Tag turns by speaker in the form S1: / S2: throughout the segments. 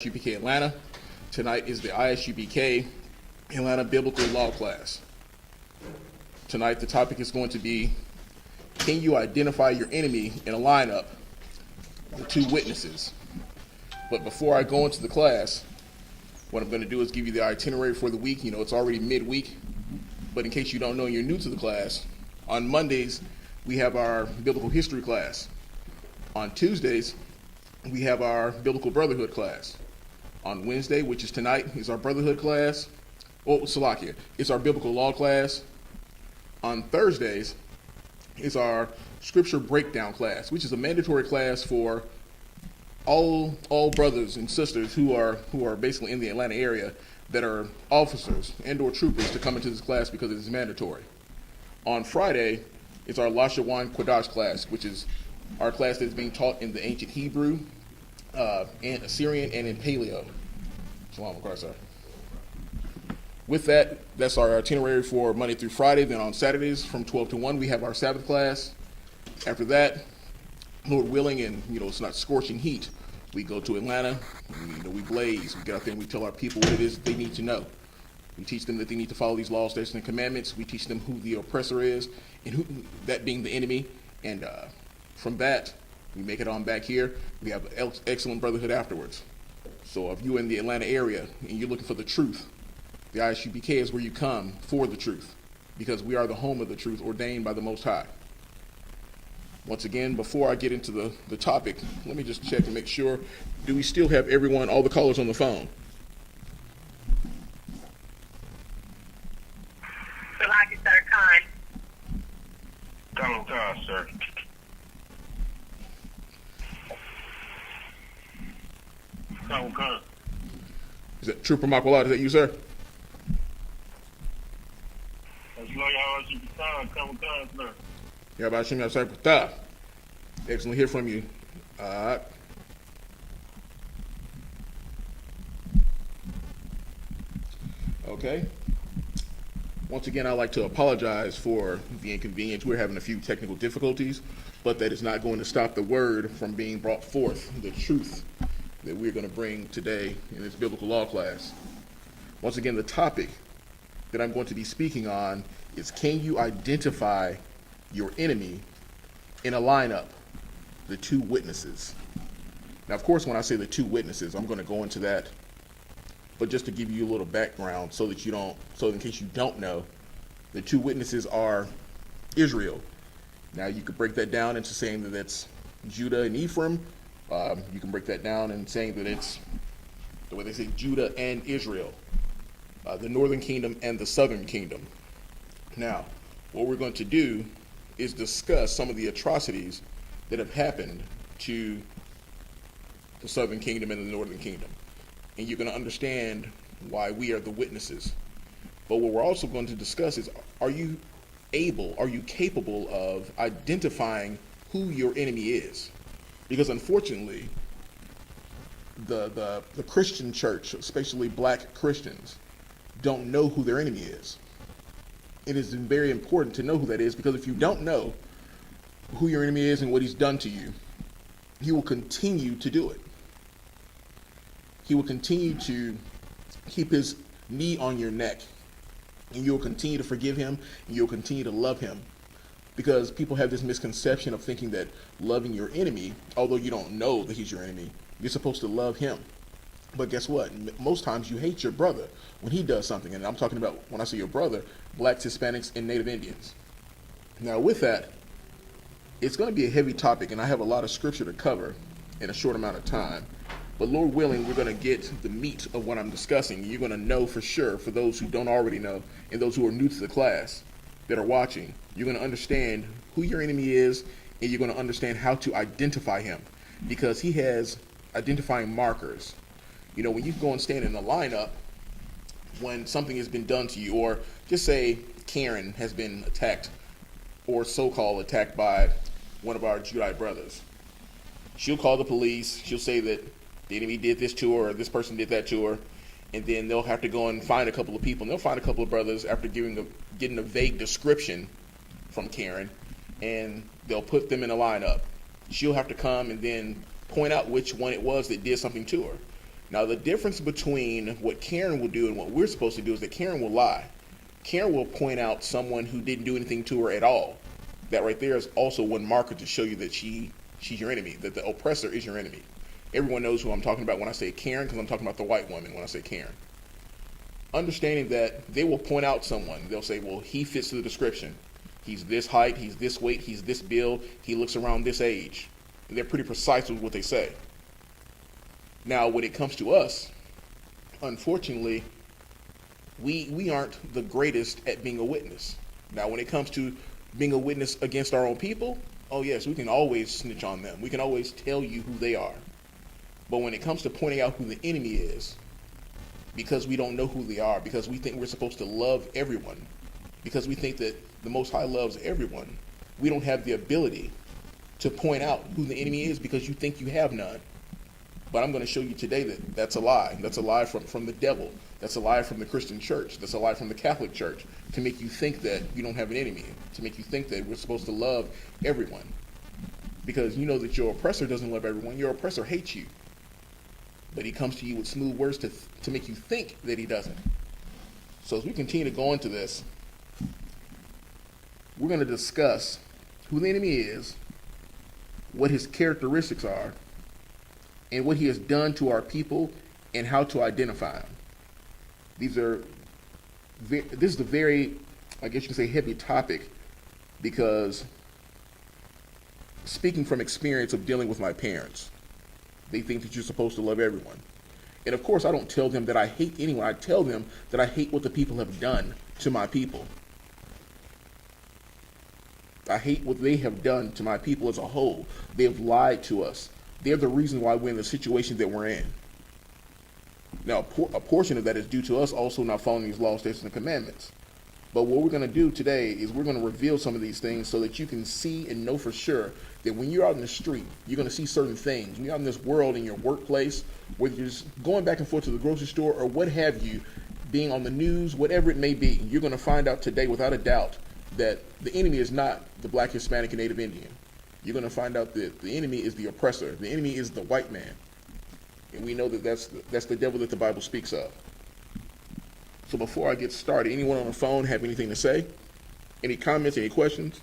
S1: I.S.U.P.K. Atlanta. Tonight is the I.S.U.P.K. Atlanta Biblical Law class. Tonight the topic is going to be, can you identify your enemy in a lineup with two witnesses? But before I go into the class, what I'm going to do is give you the itinerary for the week. You know, it's already midweek, but in case you don't know and you're new to the class, on Mondays we have our biblical history class. On Tuesdays we have our biblical brotherhood class. On Wednesday, which is tonight, is our brotherhood class. Oh, Salakia, it's our biblical law class. On Thursdays is our scripture breakdown class, which is a mandatory class for all brothers and sisters who are basically in the Atlanta area that are officers and or troopers to come into this class because it is mandatory. On Friday is our Lashawan Kodash class, which is our class that is being taught in the ancient Hebrew, and Assyrian, and in Paleo. Shalom, sir. With that, that's our itinerary for Monday through Friday. Then on Saturdays from 12 to 1, we have our Sabbath class. After that, Lord willing, and it's not scorching heat, we go to Atlanta. We blaze. We get out there and we tell our people what it is they need to know. We teach them that they need to follow these laws, statutes, and commandments. We teach them who the oppressor is, and who that being the enemy. And from that, we make it on back here. We have an excellent brotherhood afterwards. So if you're in the Atlanta area and you're looking for the truth, the I.S.U.P.K. is where you come for the truth, because we are the home of the truth ordained by the Most High. Once again, before I get into the topic, let me just check and make sure. Do we still have everyone, all the callers on the phone?
S2: Salakia, sir, kind.
S3: Come, sir. Come.
S1: Is that Trooper Makwalad? Is that you, sir?
S3: As long as you come, sir.
S1: Yeah, about Shem Yasai. Excellent to hear from you. Okay. Once again, I'd like to apologize for the inconvenience. We're having a few technical difficulties, but that is not going to stop the word from being brought forth, the truth that we're going to bring today in this biblical law class. Once again, the topic that I'm going to be speaking on is, can you identify your enemy in a lineup, the two witnesses? Now, of course, when I say the two witnesses, I'm going to go into that, but just to give you a little background so in case you don't know, the two witnesses are Israel. Now, you could break that down into saying that it's Judah and Ephraim. You can break that down in saying that it's the way they say Judah and Israel, the northern kingdom and the southern kingdom. Now, what we're going to do is discuss some of the atrocities that have happened to the southern kingdom and the northern kingdom. And you're going to understand why we are the witnesses. But what we're also going to discuss is, are you capable of identifying who your enemy is? Because unfortunately, the Christian church, especially black Christians, don't know who their enemy is. It is very important to know who that is, because if you don't know who your enemy is and what he's done to you, he will continue to do it. He will continue to keep his knee on your neck, and you'll continue to forgive him, and you'll continue to love him. Because people have this misconception of thinking that loving your enemy, although you don't know that he's your enemy, you're supposed to love him. But guess what? Most times you hate your brother when he does something. And I'm talking about, when I say your brother, blacks, Hispanics, and Native Indians. Now with that, it's going to be a heavy topic, and I have a lot of scripture to cover in a short amount of time. But Lord willing, we're going to get the meat of what I'm discussing. You're going to know for sure, for those who don't already know, and those who are new to the class that are watching, you're going to understand who your enemy is, and you're going to understand how to identify him, because he has identifying markers. When you go and stand in a lineup, when something has been done to you, or just say Karen has been attacked, or so-called attacked by one of our Judite brothers, she'll call the police. She'll say that the enemy did this to her, or this person did that to her, and then they'll have to go and find a couple of people, and they'll find a couple of brothers after getting a vague description from Karen, and they'll put them in a lineup. She'll have to come and then point out which one it was that did something to her. Now, the difference between what Karen will do and what we're supposed to do is that Karen will lie. Karen will point out someone who didn't do anything to her at all. That right there is also one marker to show you that she's your enemy, that the oppressor is your enemy. Everyone knows who I'm talking about when I say Karen, because I'm talking about the white woman when I say Karen. Understanding that they will point out someone. They'll say, well, he fits the description. He's this height, he's this weight, he's this build, he looks around this age. And they're pretty precise with what they say. Now, when it comes to us, unfortunately, we aren't the greatest at being a witness. Now, when it comes to being a witness against our own people, oh yes, we can always snitch on them. We can always tell you who they are. But when it comes to pointing out who the enemy is, because we don't know who they are, because we think we're supposed to love everyone, because we think that the Most High loves everyone, we don't have the ability to point out who the enemy is because you think you have none. But I'm going to show you today that that's a lie. That's a lie from the devil. That's a lie from the Christian church. That's a lie from the Catholic church to make you think that you don't have an enemy, to make you think that we're supposed to love everyone. Because you know that your oppressor doesn't love everyone. Your oppressor hates you. But he comes to you with smooth words to make you think that he doesn't. So as we continue to go into this, we're going to discuss who the enemy is, what his characteristics are, and what he has done to our people, and how to identify him. This is a very, I guess you can say, heavy topic, because speaking from experience of dealing with my parents, they think that you're supposed to love everyone. And of course, I don't tell them that I hate anyone. I tell them that I hate what the people have done to my people. I hate what they have done to my people as a whole. They have lied to us. They're the reason why we're in the situation that we're in. Now, a portion of that is due to us also not following these laws, statutes, and commandments. But what we're going to do today is we're going to reveal some of these things so that you can see and know for sure that when you're out in the street, you're going to see certain things. When you're out in this world, in your workplace, whether you're just going back and forth to the grocery store or what have you, being on the news, whatever it may be, you're going to find out today without a doubt that the enemy is not the Black, Hispanic, and Native Indian. You're going to find out that the enemy is the oppressor. The enemy is the white man. And we know that that's the devil that the Bible speaks of. So before I get started, anyone on the phone have anything to say? Any comments, any questions?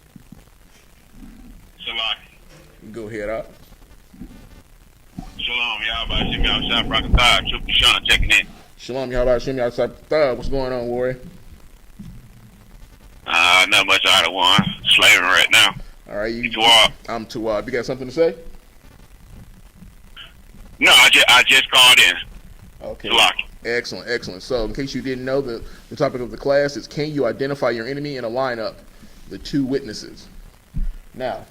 S3: Shalom.
S1: Go ahead, out.
S3: Shalom, y'all. About to outside Rocketide. Trooper Sean checking in.
S1: Shalom, y'all about Shimmy outside. What's going on, warrior?
S3: Not much out of one. Slaving right now.
S1: All right,
S3: You are.
S1: I'm too. You got something to say?
S3: No, I just called in.
S1: Okay.
S3: Shalom.
S1: Excellent. So, in case you didn't know, the topic of the class is: can you identify your enemy in a lineup? The two witnesses. Now,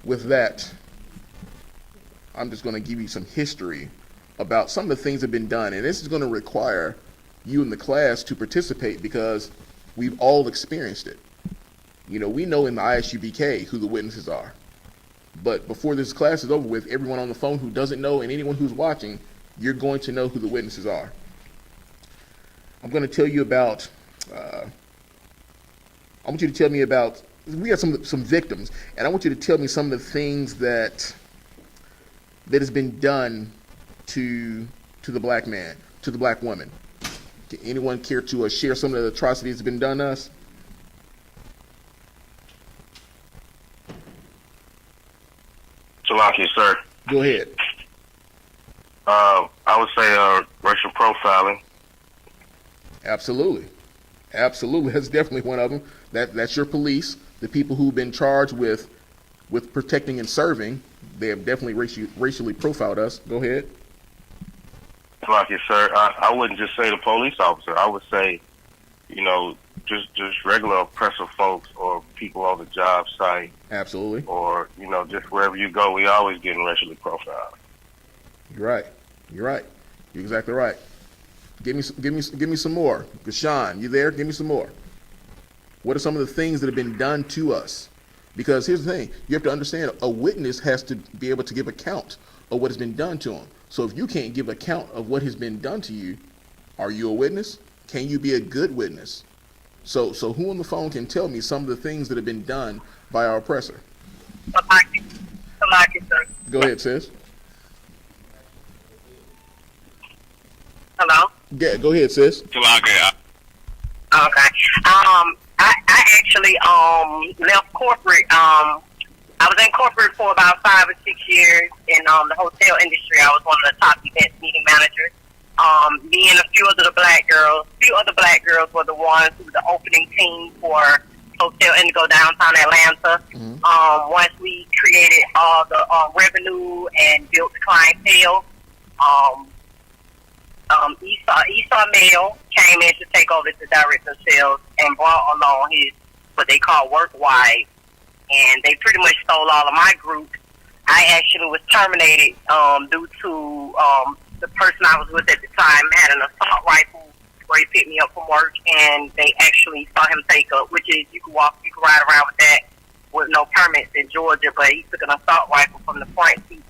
S1: with that, I'm just going to give you some history about some of the things that have been done, and this is going to require you in the class to participate because we've all experienced it. You know, we know in the I.S.U.P.K. who the witnesses are. But before this class is over with, everyone on the phone who doesn't know and anyone who's watching, you're going to know who the witnesses are. I'm going to tell you about, I want you to tell me about, we got some victims, and I want you to tell me some of the things that has been done to the black man, to the black woman. Anyone care to share some of the atrocities that have been done to us?
S3: Shalom, sir.
S1: Go ahead.
S3: I would say racial profiling.
S1: Absolutely. That's definitely one of them. That's your police, the people who've been charged with protecting and serving. They have definitely racially profiled us. Go ahead.
S3: Shalom, sir. I wouldn't just say the police officer. I would say, just regular oppressive folks or people on the job site.
S1: Absolutely.
S3: Or, just wherever you go, we always getting racially profiled.
S1: You're right. You're exactly right. Give me some more. Gashan, you there? Give me some more. What are some of the things that have been done to us? Because here's the thing, you have to understand, a witness has to be able to give account of what has been done to him. So if you can't give account of what has been done to you, are you a witness? Can you be a good witness? So who on the phone can tell me some of the things that have been done by our oppressor? Go ahead, sis.
S2: Hello?
S1: Yeah, go ahead, sis.
S3: Salakia.
S2: Okay. I actually left corporate. I was in corporate for about 5 or 6 years in the hotel industry. I was one of the top events meeting managers. Me and a few other black girls. Were the ones who were the opening team for Hotel Indigo downtown Atlanta. Once we created all the revenue and built the clientele, Esau Mail came in to take over the director of sales and brought along his what they call work wife, and they pretty much stole all of my group. I actually was terminated due to the person I was with at the time had an assault rifle where he picked me up from work, and they actually saw him take up, which is you can ride around with that with no permits in Georgia, but he took an assault rifle from the front seat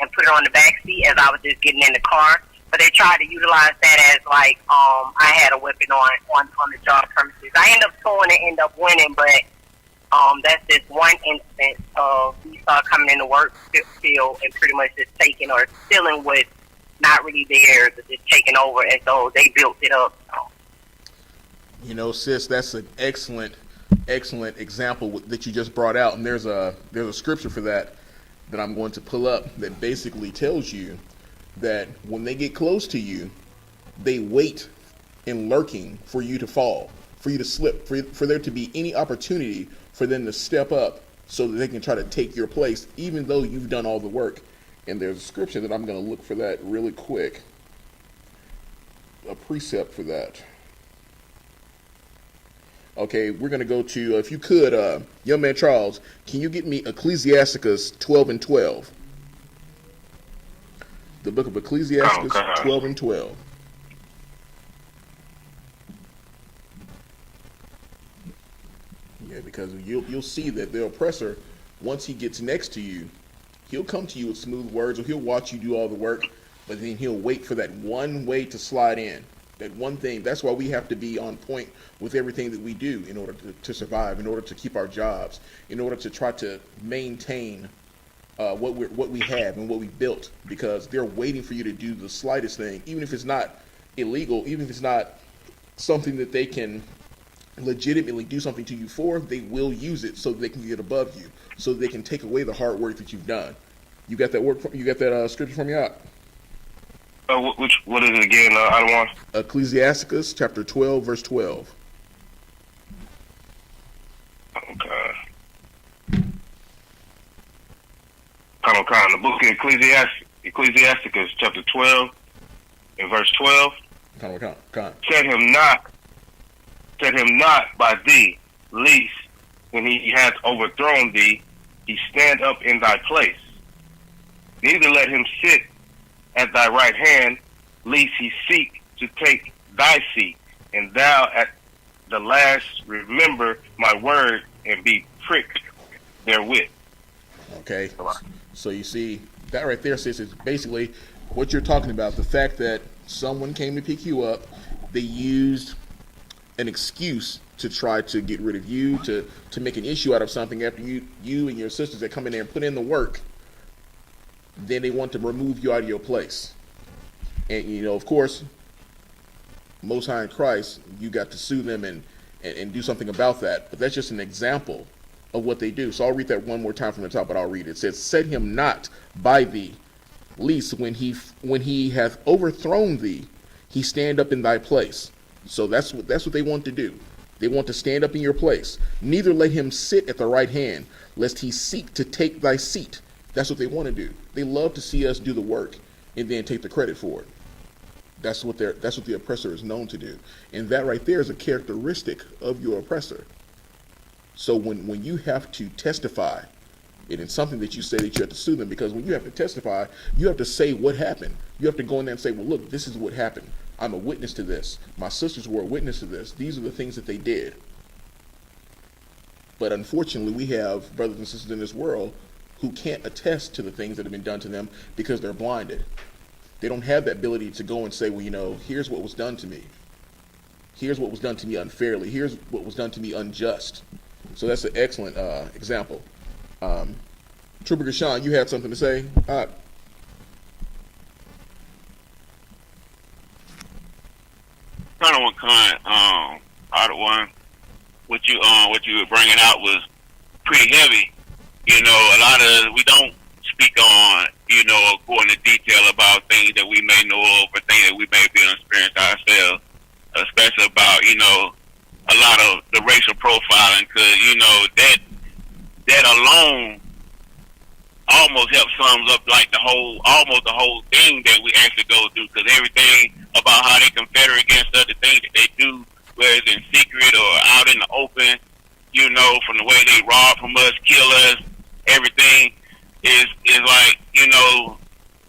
S2: and put it on the back seat as I was just getting in the car. But they tried to utilize that as like I had a weapon on the job premises. I ended up suing and ended up winning, but that's just one instance of Esau coming in the work field and pretty much just taking or stealing what's not really theirs, just taking over as though they built it up. So.
S1: You know, sis, that's an excellent example that you just brought out, and there's a scripture for that I'm going to pull up that basically tells you that when they get close to you, they wait in lurking for you to fall, for you to slip, for there to be any opportunity for them to step up so that they can try to take your place, even though you've done all the work. And there's a scripture that I'm going to look for that really quick, a precept for that. Okay, we're going to go to, if you could, young man Charles, can you get me Ecclesiasticus 12 and 12? The book of Ecclesiasticus 12 and 12. Yeah, because you'll see that the oppressor, once he gets next to you, he'll come to you with smooth words, or he'll watch you do all the work, but then he'll wait for that one way to slide in. That one thing. That's why we have to be on point with everything that we do in order to survive, in order to keep our jobs, in order to try to maintain what we have and what we built, because they're waiting for you to do the slightest thing, even if it's not illegal, even if it's not something that they can legitimately do something to you for. They will use it so that they can get above you, so that they can take away the hard work that you've done. You got that work? You got that scripture from me out?
S3: What is it again? I don't want.
S1: Ecclesiasticus chapter 12, verse 12.
S3: Okay. The book of Ecclesiasticus chapter 12 and verse 12. Set him not by thee, lest when he hath overthrown thee, he stand up in thy place. Neither let him sit at thy right hand, lest he seek to take thy seat, and thou at the last remember my word and be pricked therewith.
S1: Okay, so you see that right there, sis, is basically what you're talking about. The fact that someone came to pick you up, they used an excuse to try to get rid of you, to make an issue out of something after you and your sisters that come in there and put in the work. Then they want to remove you out of your place. And, you know, of course, Most High in Christ, you got to sue them and do something about that. But that's just an example of what they do. So I'll read that one more time from the top, but I'll read it. It says, set him not by thee, lest when he hath overthrown thee, he stand up in thy place. So that's what they want to do. They want to stand up in your place. Neither let him sit at the right hand, lest he seek to take thy seat. That's what they want to do. They love to see us do the work and then take the credit for it. That's what the oppressor is known to do. And that right there is a characteristic of your oppressor. So when you have to testify, it is something that you say that you have to sue them, because when you have to testify, you have to say what happened. You have to go in there and say, well, look, this is what happened. I'm a witness to this. My sisters were a witness to this. These are the things that they did. But unfortunately, we have brothers and sisters in this world who can't attest to the things that have been done to them because they're blinded. They don't have that ability to go and say, well, you know, here's what was done to me. Here's what was done to me unfairly. Here's what was done to me unjust. So that's an excellent example. Trooper Gashawn, you had something to say?
S4: Kind of one kind, out of one. What you were bringing out was pretty heavy. You know, a lot of we don't speak on, you know, go into detail about things that we may know of or things that we may be experienced ourselves, especially about, you know, a lot of the racial profiling, because, you know, that alone almost helps sums up like almost the whole thing that we actually go through, because everything about how they confederate against us, the things that they do, whether it's in secret or out in the open, you know, from the way they rob from us, kill us, everything is like, you know,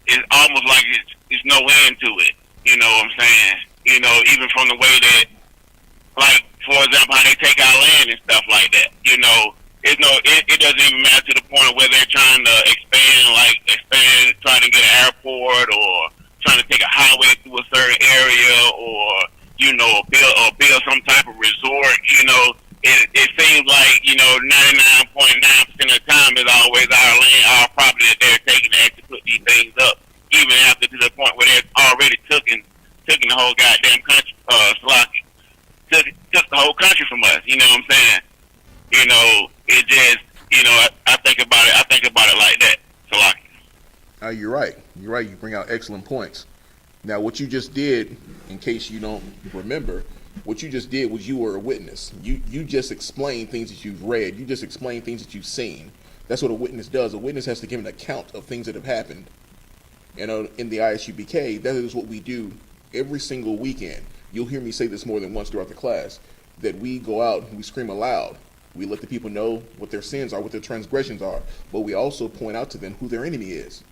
S4: it's almost like it's no end to it. You know what I'm saying? You know, even from the way that, like, for example, how they take our land and stuff like that. You know, it doesn't even matter to the point where they're trying to expand, trying to get an airport or trying to take a highway through a certain area, or, you know, build some type of resort. You know, it seems like, you know, 99.9% of the time is always our land, our property that they're taking to actually put these things up, even after to the point where they're already taking the whole goddamn country, took the whole country from us. You know what I'm saying? You know, it just, you know, I think about it like that. Salaki.
S1: You're right. You're right. You bring out excellent points. Now, what you just did, in case you don't remember, what you just did was you were a witness. You just explained things that you've read. You just explained things that you've seen. That's what a witness does. A witness has to give an account of things that have happened. And in the I.S.U.P.K, that is what we do every single weekend. You'll hear me say this more than once throughout the class, that we go out and we scream aloud. We let the people know what their sins are, what their transgressions are, but we also point out to them who their enemy is.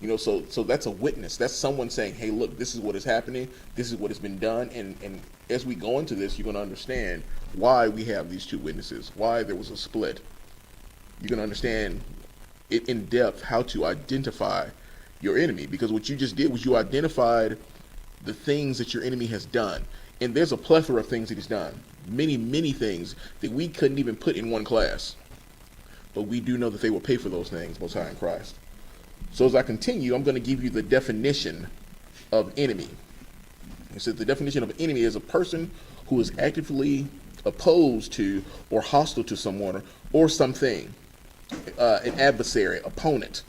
S1: You know, so that's a witness. That's someone saying, hey, look, this is what is happening. This is what has been done. And as we go into this, you're going to understand why we have these two witnesses, why there was a split. You're going to understand it in depth how to identify your enemy, because what you just did was you identified the things that your enemy has done. And there's a plethora of things that he's done. Many, many things that we couldn't even put in one class. But we do know that they will pay for those things, Most High in Christ. So as I continue, I'm going to give you the definition of enemy. It says the definition of enemy is a person who is actively opposed to or hostile to someone or something, an adversary, opponent.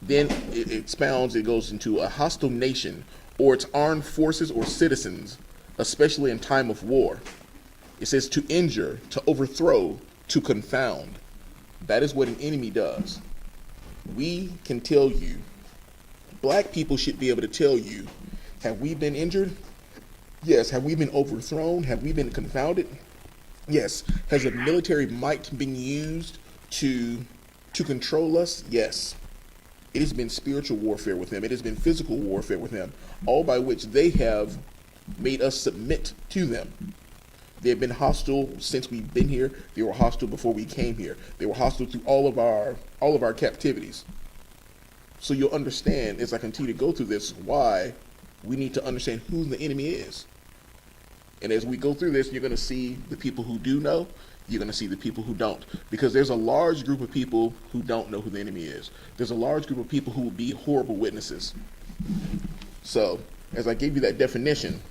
S1: Then it expounds, it goes into a hostile nation or its armed forces or citizens, especially in time of war. It says to injure, to overthrow, to confound. That is what an enemy does. We can tell you, black people should be able to tell you, have we been injured? Yes. Have we been overthrown? Have we been confounded? Yes. Has a military might been used to control us? Yes. It has been spiritual warfare with them. It has been physical warfare with them, all by which they have made us submit to them. They have been hostile since we've been here. They were hostile before we came here. They were hostile through all of our captivities. So you'll understand as I continue to go through this why we need to understand who the enemy is. And as we go through this, you're going to see the people who do know. You're going to see the people who don't. Because there's a large group of people who don't know who the enemy is. There's a large group of people who will be horrible witnesses. So as I gave you that definition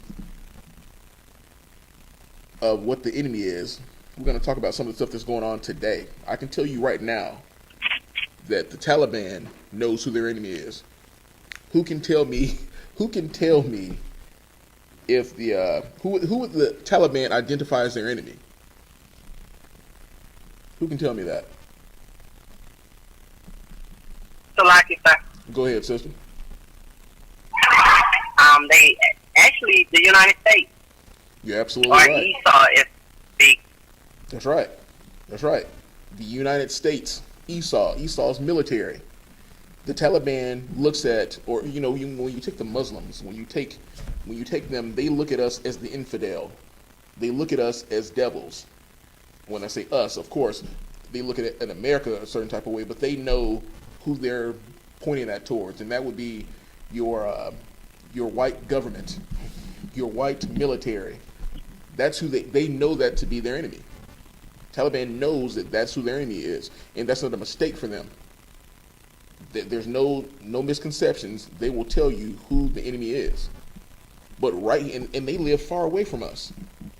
S1: of what the enemy is, we're going to talk about some of the stuff that's going on today. I can tell you right now that the Taliban knows who their enemy is. Who can tell me if who the Taliban identify as their enemy? Who can tell me that?
S2: Salaki, sir.
S1: Go ahead, sister.
S2: They actually the United States.
S1: You're absolutely
S2: Or
S1: right.
S2: Esau, if speak.
S1: That's right. That's right. The United States, Esau's military. The Taliban looks at, or you know, when you take the Muslims, when you take them, they look at us as the infidel. They look at us as devils. When I say us, of course, they look at it in America a certain type of way, but they know who they're pointing that towards, and that would be your white government, your white military. That's who they know that to be their enemy. Taliban knows that that's who their enemy is, and that's not a mistake for them. There's no misconceptions. They will tell you who the enemy is. But and they live far away from us.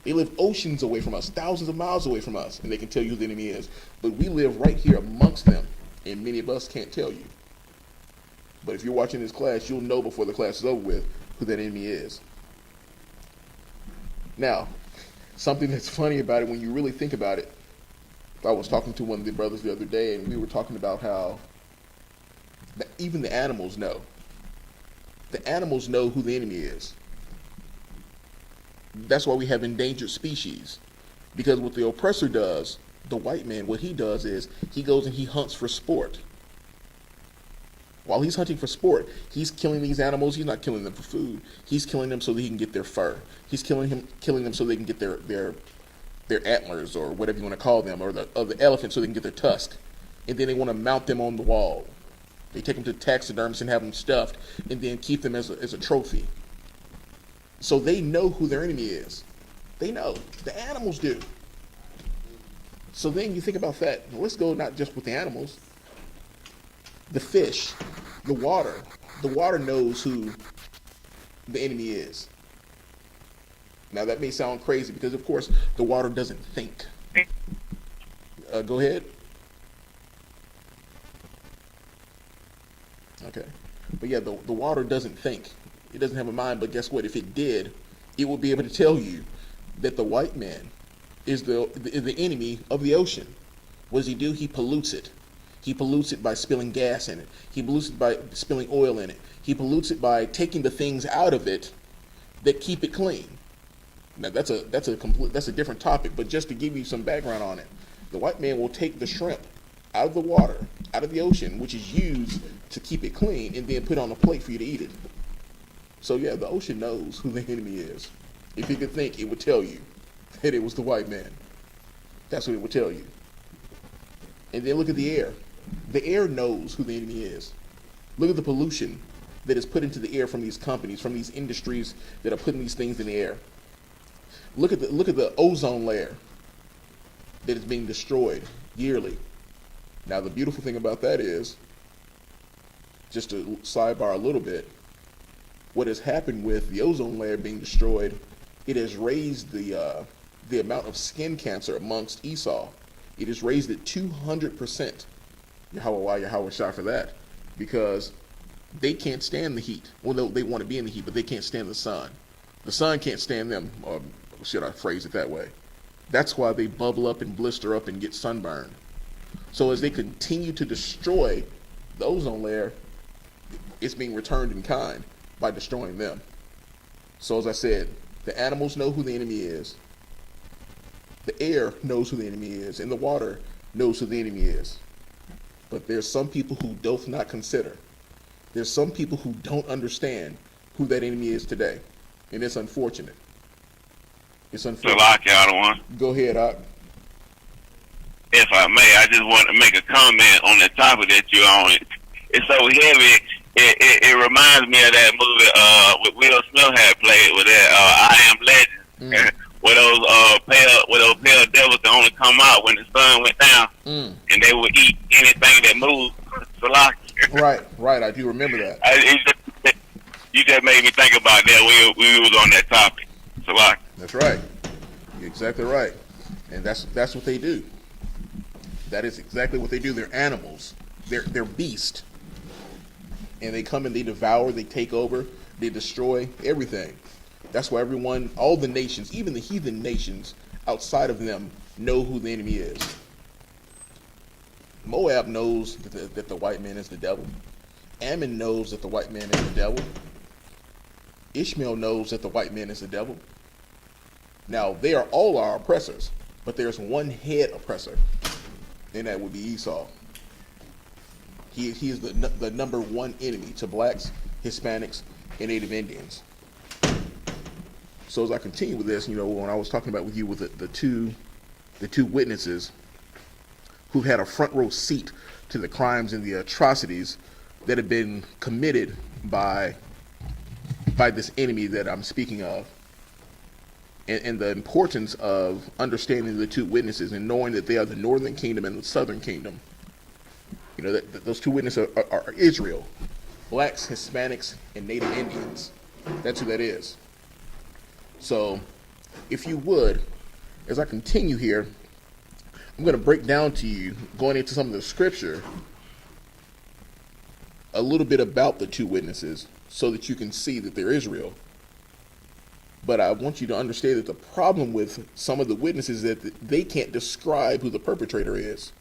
S1: They live oceans away from us, thousands of miles away from us, and they can tell you who the enemy is. But we live right here amongst them, and many of us can't tell you. But if you're watching this class, you'll know before the class is over with who that enemy is. Now, something that's funny about it when you really think about it, I was talking to one of the brothers the other day, and we were talking about how even the animals know. The animals know who the enemy is. That's why we have endangered species. Because what the oppressor does, the white man, what he does is he goes and he hunts for sport. While he's hunting for sport, he's killing these animals. He's not killing them for food. He's killing them so that he can get their fur. He's killing them so they can get their antlers, or whatever you want to call them, or the elephant so they can get their tusk. And then they want to mount them on the wall. They take them to taxidermists and have them stuffed, and then keep them as a trophy. So they know who their enemy is. They know. The animals do. So then you think about that. Let's go not just with the animals. The fish, the water. The water knows who the enemy is. Now that may sound crazy because, of course, the water doesn't think. Go ahead. Okay. But yeah, the water doesn't think. It doesn't have a mind, but guess what? If it did, it would be able to tell you that the white man is the enemy of the ocean. What does he do? He pollutes it. He pollutes it by spilling gas in it. He pollutes it by spilling oil in it. He pollutes it by taking the things out of it that keep it clean. Now that's a different topic, but just to give you some background on it, the white man will take the shrimp out of the water, out of the ocean, which is used to keep it clean, and then put it on a plate for you to eat it. So yeah, the ocean knows who the enemy is. If it could think, it would tell you that it was the white man. That's what it would tell you. And then look at the air. The air knows who the enemy is. Look at the pollution that is put into the air from these companies, from these industries that are putting these things in the air. Look at the ozone layer that is being destroyed yearly. Now the beautiful thing about that is, just to sidebar a little bit, what has happened with the ozone layer being destroyed, it has raised the amount of skin cancer amongst Esau. It has raised it 200%. Yahweh shot for that, because they can't stand the heat. Well, they want to be in the heat, but they can't stand the sun. The sun can't stand them, or should I phrase it that way? That's why they bubble up and blister up and get sunburned. So as they continue to destroy the ozone layer, it's being returned in kind by destroying them. So as I said, the animals know who the enemy is. The air knows who the enemy is, and the water knows who the enemy is. But there's some people who doth not consider. There's some people who don't understand who that enemy is today. And it's unfortunate. It's unfortunate. Go ahead, Ak.
S4: If I may, I just want to make a comment on the topic that you're on. It's so heavy. It reminds me of that movie with Will Smith had played with that I Am Legend. Where those pale devils can only come out when the sun went down, and they would eat anything that moved.
S1: Right. I do remember that.
S4: You just made me think about that. We was on that topic.
S1: That's right. You're exactly right, and that's what they do. That is exactly what they do. They're animals. They're beasts, and they come and they devour. They take over. They destroy everything. That's why all the nations, even the heathen nations outside of them, know who the enemy is. Moab knows that the white man is the devil. Ammon knows that the white man is the devil. Ishmael knows that the white man is the devil. Now, they are all our oppressors, but there's one head oppressor, and that would be Esau. He is the number one enemy to blacks, Hispanics, and Native Indians. So as I continue with this, when I was talking about with you with the two witnesses who had a front row seat to the crimes and the atrocities that have been committed by this enemy that I'm speaking of, and the importance of understanding the two witnesses and knowing that they are the northern kingdom and the southern kingdom. You know, those two witnesses are Israel, blacks, Hispanics, and Native Indians. That's who that is. So, if you would, as I continue here, I'm going to break down to you, going into some of the scripture, a little bit about the two witnesses so that you can see that they're Israel. But I want you to understand that the problem with some of the witnesses is that they can't describe who the perpetrator is.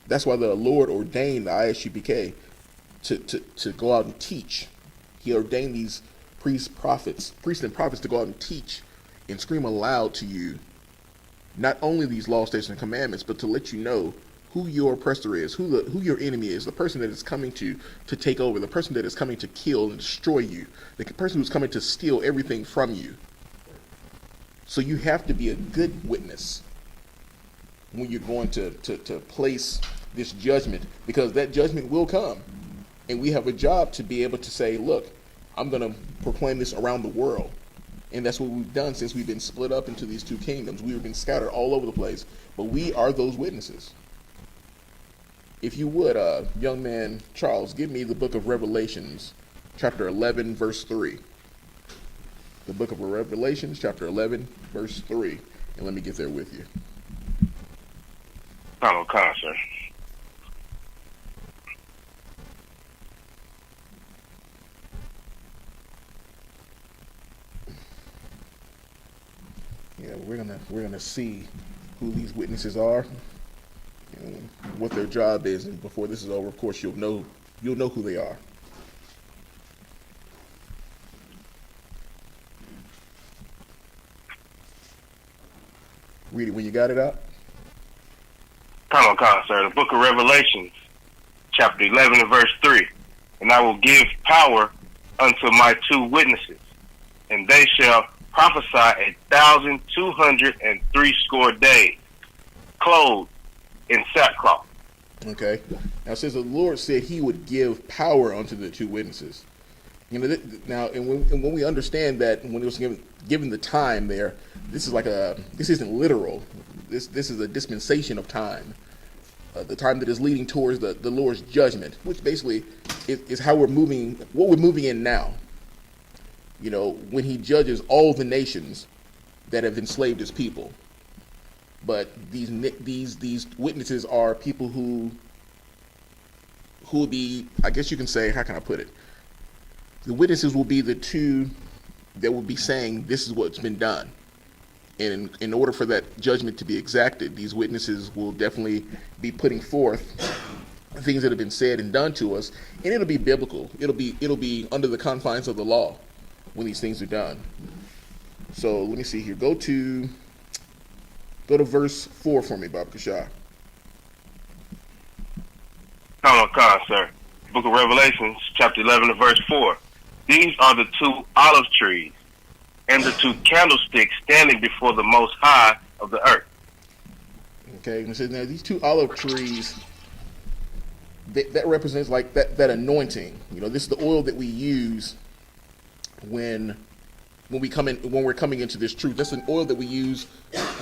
S1: That's why the Lord ordained the I.S.U.P.K. to go out and teach. He ordained these priests and prophets to go out and teach and scream aloud to you, not only these law, statutes, and commandments, but to let you know who your oppressor is, who your enemy is, the person that is coming to take over, the person that is coming to kill and destroy you, the person who's coming to steal everything from you. So you have to be a good witness when you're going to place this judgment, because that judgment will come. And we have a job to be able to say, look, I'm going to proclaim this around the world. And that's what we've done since we've been split up into these two kingdoms. We've been scattered all over the place, but we are those witnesses. If you would, young man Charles, give me the book of Revelations, chapter 11, verse 3. The book of Revelations, chapter 11, verse 3. And let me get there with you.
S3: Okay, sir.
S1: Yeah, we're gonna see who these witnesses are and what their job is, and before this is over, of course, you'll know who they are. Read it when you got it out.
S3: Come on, sir. The book of Revelations, chapter 11 and verse 3. And I will give power unto my two witnesses, and they shall prophesy 1,260 days, clothed in sackcloth.
S1: Okay. Now it says the Lord said He would give power unto the two witnesses. You know, now, and when we understand that, when it was given the time there, this isn't literal. This is a dispensation of time, the time that is leading towards the Lord's judgment, which basically is how we're moving, what we're moving in now. You know, when He judges all the nations that have enslaved His people. But these witnesses are people who will be, I guess you can say, how can I put it? The witnesses will be the two that will be saying this is what's been done. And in order for that judgment to be exacted, these witnesses will definitely be putting forth things that have been said and done to us, and it'll be biblical. It'll be under the confines of the law when these things are done. So let me see here. Go to verse 4 for me, Bob Kashar.
S3: Come on, sir. Book of Revelations, chapter 11 and verse 4. These are the two olive trees and the two candlesticks standing before the Most High of the earth.
S1: Okay, and so now these two olive trees, that represents like that anointing. You know, this is the oil that we use when we're coming into this truth. That's an oil that we use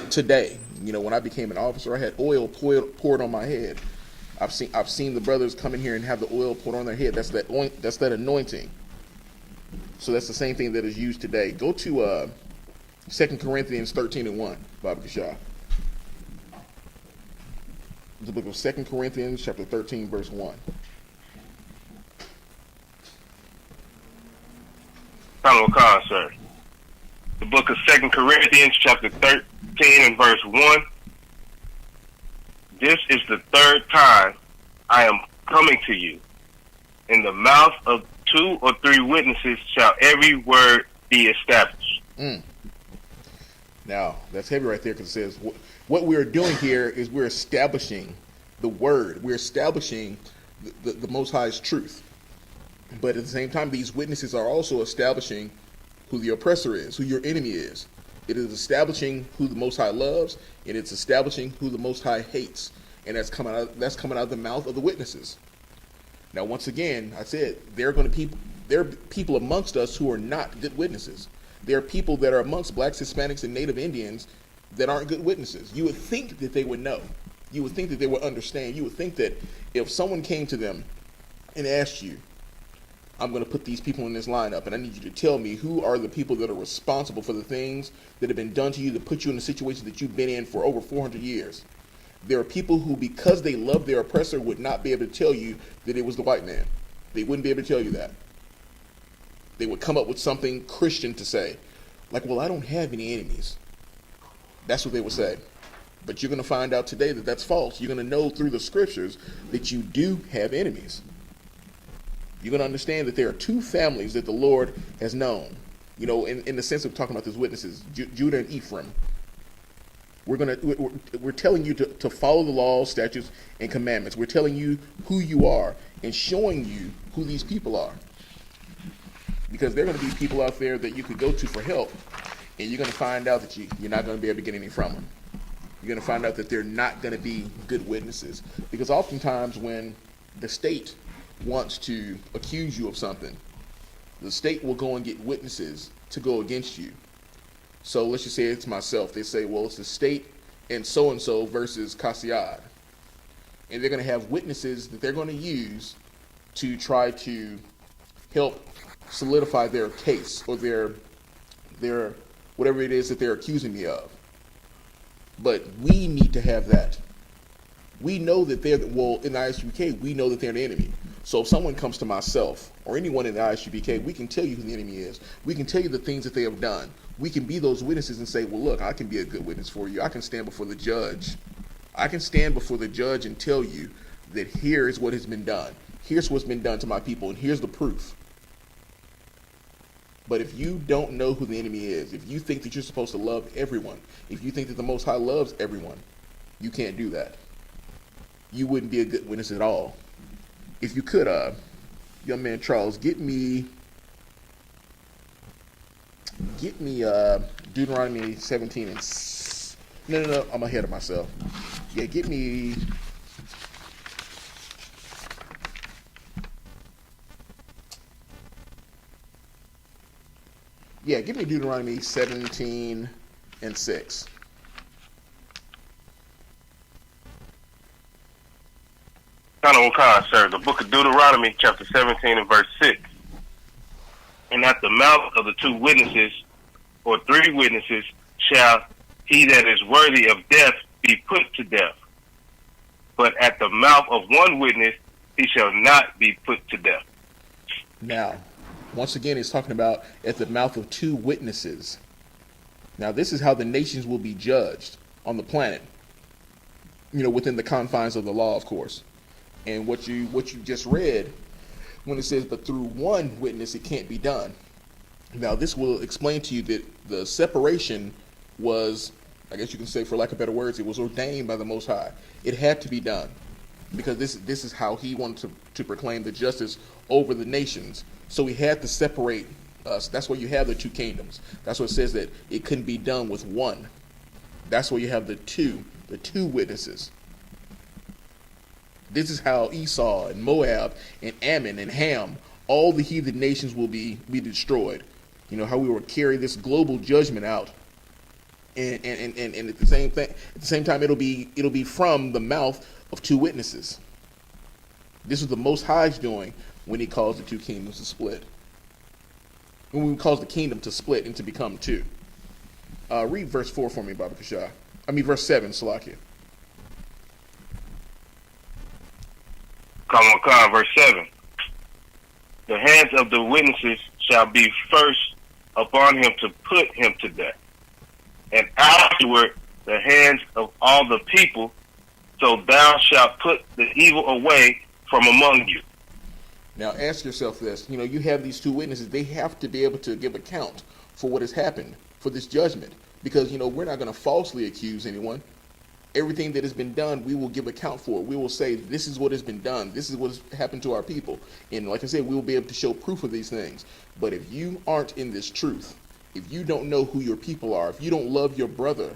S1: today. You know, when I became an officer, I had oil poured on my head. I've seen the brothers come in here and have the oil poured on their head. That's that anointing. So that's the same thing that is used today. Go to 2 Corinthians 13 and 1, Bobby Kashah. The book of 2 Corinthians, chapter 13, verse 1.
S3: Come on, sir. The book of 2 Corinthians, chapter 13 and verse 1. This is the third time I am coming to you. In the mouth of 2 or 3 witnesses shall every word be established.
S1: Now, that's heavy right there, because it says what we're doing here is we're establishing the word. We're establishing the Most High's truth. But at the same time, these witnesses are also establishing who the oppressor is, who your enemy is. It is establishing who the Most High loves, and it's establishing who the Most High hates. And that's coming out of the mouth of the witnesses. Now, once again, I said there are people amongst us who are not good witnesses. There are people that are amongst blacks, Hispanics, and Native Indians that aren't good witnesses. You would think that they would know. You would think that they would understand. You would think that if someone came to them and asked you, I'm going to put these people in this lineup, and I need you to tell me who are the people that are responsible for the things that have been done to you that put you in the situation that you've been in for over 400 years. There are people who, because they love their oppressor, would not be able to tell you that it was the white man. They wouldn't be able to tell you that. They would come up with something Christian to say, like, well, I don't have any enemies. That's what they would say. But you're going to find out today that that's false. You're going to know through the scriptures that you do have enemies. You're going to understand that there are two families that the Lord has known. You know, in the sense of talking about these witnesses, Judah and Ephraim. We're telling you to follow the laws, statutes, and commandments. We're telling you who you are and showing you who these people are. Because there are going to be people out there that you could go to for help, and you're going to find out that you're not going to be able to get anything from them. You're going to find out that they're not going to be good witnesses. Because oftentimes when the state wants to accuse you of something, the state will go and get witnesses to go against you. So let's just say it's myself. They say, well, it's the state and so versus Cassiad. And they're going to have witnesses that they're going to use to try to help solidify their case or their whatever it is that they're accusing me of. But we need to have that. We know that they're, well, in the I.S.U.P.K, we know that they're the enemy. So if someone comes to myself or anyone in the I.S.U.P.K, we can tell you who the enemy is. We can tell you the things that they have done. We can be those witnesses and say, well, look, I can be a good witness for you. I can stand before the judge. I can stand before the judge and tell you that here is what has been done. Here's what's been done to my people, and here's the proof. But if you don't know who the enemy is, if you think that you're supposed to love everyone, if you think that the Most High loves everyone, you can't do that. You wouldn't be a good witness at all. If you could, young man Charles, get me Deuteronomy 17 and no, I'm ahead of myself. Yeah, get me Deuteronomy 17 and 6.
S3: Sir, the book of Deuteronomy, chapter 17 and verse 6. And at the mouth of the two witnesses, or three witnesses, shall he that is worthy of death be put to death. But at the mouth of one witness, he shall not be put to death.
S1: Now, once again, it's talking about at the mouth of two witnesses. Now, this is how the nations will be judged on the planet. You know, within the confines of the law, of course. And what you just read, when it says, but through one witness it can't be done. Now, this will explain to you that the separation was, I guess you can say, for lack of better words, it was ordained by the Most High. It had to be done because this is how he wanted to proclaim the justice over the nations. So he had to separate us. That's why you have the two kingdoms. That's what it says, that it couldn't be done with one. That's why you have the two witnesses. This is how Esau and Moab and Ammon and Ham, all the heathen nations will be destroyed. You know, how we will carry this global judgment out. And at the same time, it'll be from the mouth of two witnesses. This is the Most High's doing when he calls the two kingdoms to split. When he calls the kingdom to split and to become two. Read verse 4 for me, Baba Kashah. Verse 7, Salakia.
S3: Verse 7. The hands of the witnesses shall be first upon him to put him to death, and afterward the hands of all the people, so thou shalt put the evil away from among you.
S1: Now ask yourself this. You know, you have these two witnesses. They have to be able to give account for what has happened, for this judgment. Because, you know, we're not going to falsely accuse anyone. Everything that has been done, we will give account for. We will say, this is what has been done. This is what has happened to our people. And like I said, we will be able to show proof of these things. But if you aren't in this truth, if you don't know who your people are, if you don't love your brother,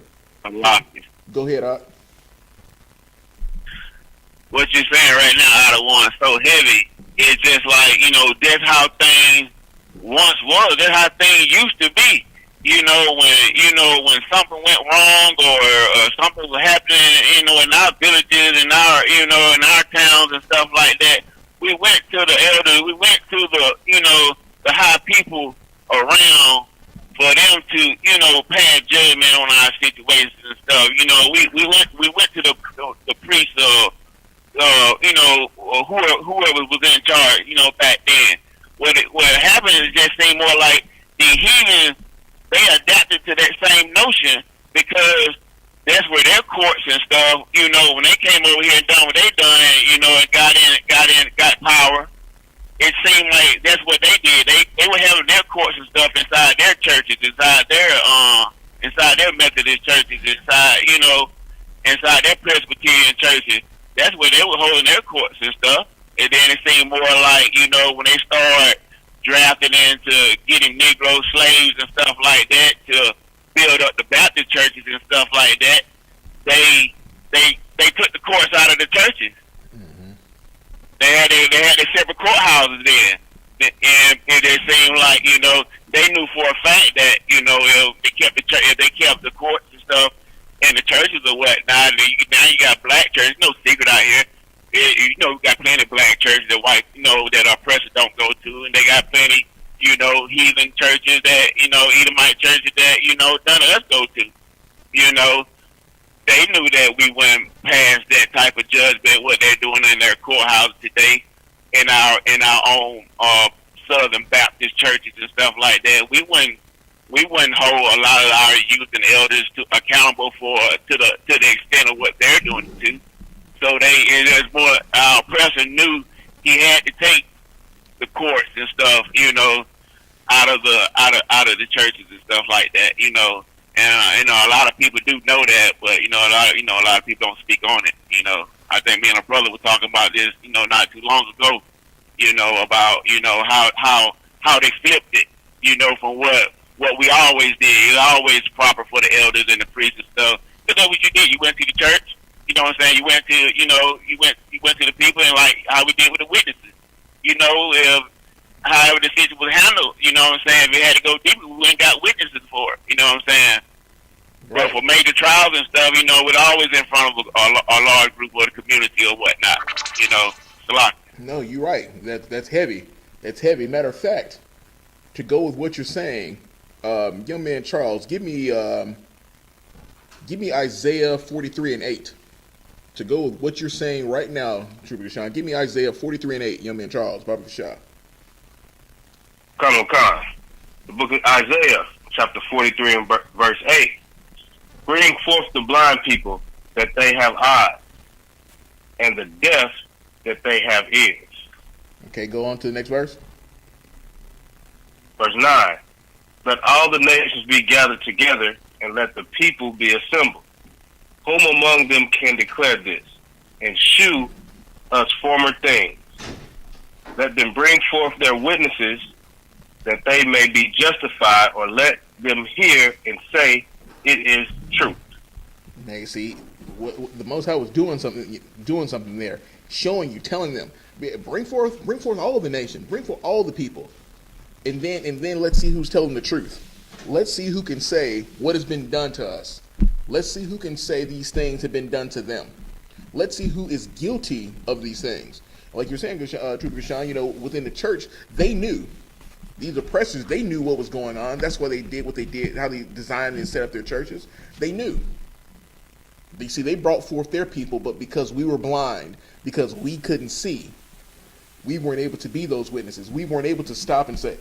S1: go ahead, Art.
S4: What you're saying right now, out of one, so heavy. It's just like, you know, that's how things once was. That's how things used to be. when something went wrong or something was happening, in our villages, in our towns and stuff like that, we went to the elders, we went to the high people around for them to, pass judgment on our situations and stuff. We went to the priests, whoever was in charge, back then. What happened is just seemed more like the heathens, they adapted to that same notion because that's where their courts and stuff, when they came over here and done what they done, and got power, it seemed like that's what they did. They were having their courts and stuff inside their churches, inside their Methodist churches, inside their Presbyterian churches. That's where they were holding their courts and stuff. And then it seemed more like, when they started drafting into getting Negro slaves and stuff like that to build up the Baptist churches and stuff like that, they took the courts out of the churches. Mm-hmm. They had their separate courthouses there, and it seemed like they knew for a fact that if they kept the courts and stuff in the churches or whatnot. Now you got black churches. No secret out here. We got plenty of black churches that white, that our presidents don't go to, and they got plenty, heathen churches that, Edomite churches that, none of us go to. They knew that we went past that type of judgment, what they're doing in their courthouse today, in our own Southern Baptist churches and stuff like that. We wouldn't hold a lot of our youth and elders accountable to the extent of what they're doing too. So our oppressor knew he had to take the courts and stuff, out of the churches and stuff like that, And a lot of people do know that, but a lot of people don't speak on it. I think me and a brother were talking about this, not too long ago, about how they flipped it, from what we always did. It's always proper for the elders and the priests and stuff. Because that's what you did. You went to the church. You know what I'm saying? You went to the people, and like how we did with the witnesses. If however the situation was handled, you know what I'm saying? If we had to go deeper, we went and got witnesses for it. You know what I'm saying? Right. But for major trials and stuff, we're always in front of a large group or the community or whatnot. It's a lot. No,
S1: you're right. That's heavy. That's heavy. Matter of fact, to go with what you're saying, young man Charles, give me Isaiah 43:8. To go with what you're saying right now, Trooper Deshaun, give me Isaiah 43:8, young man Charles, Baba Kashah.
S3: Khan. The book of Isaiah, chapter 43 and verse 8. Bring forth the blind people that they have eyes, and the deaf that they have ears.
S1: Okay, go on to the next verse.
S3: Verse 9. Let all the nations be gathered together, and let the people be assembled. Whom among them can declare this, and shew us former things? Let them bring forth their witnesses, that they may be justified, or let them hear and say, it is truth.
S1: Now you see, the Most High was doing something there, showing you, telling them, bring forth all of the nation, bring forth all the people, and then let's see who's telling the truth. Let's see who can say what has been done to us. Let's see who can say these things have been done to them. Let's see who is guilty of these things. Like you're saying, Trooper Gashan, within the church, they knew. These oppressors, they knew what was going on. That's why they did what they did, how they designed and set up their churches. They knew. You see, they brought forth their people, but because we were blind, because we couldn't see, we weren't able to be those witnesses. We weren't able to stop and say,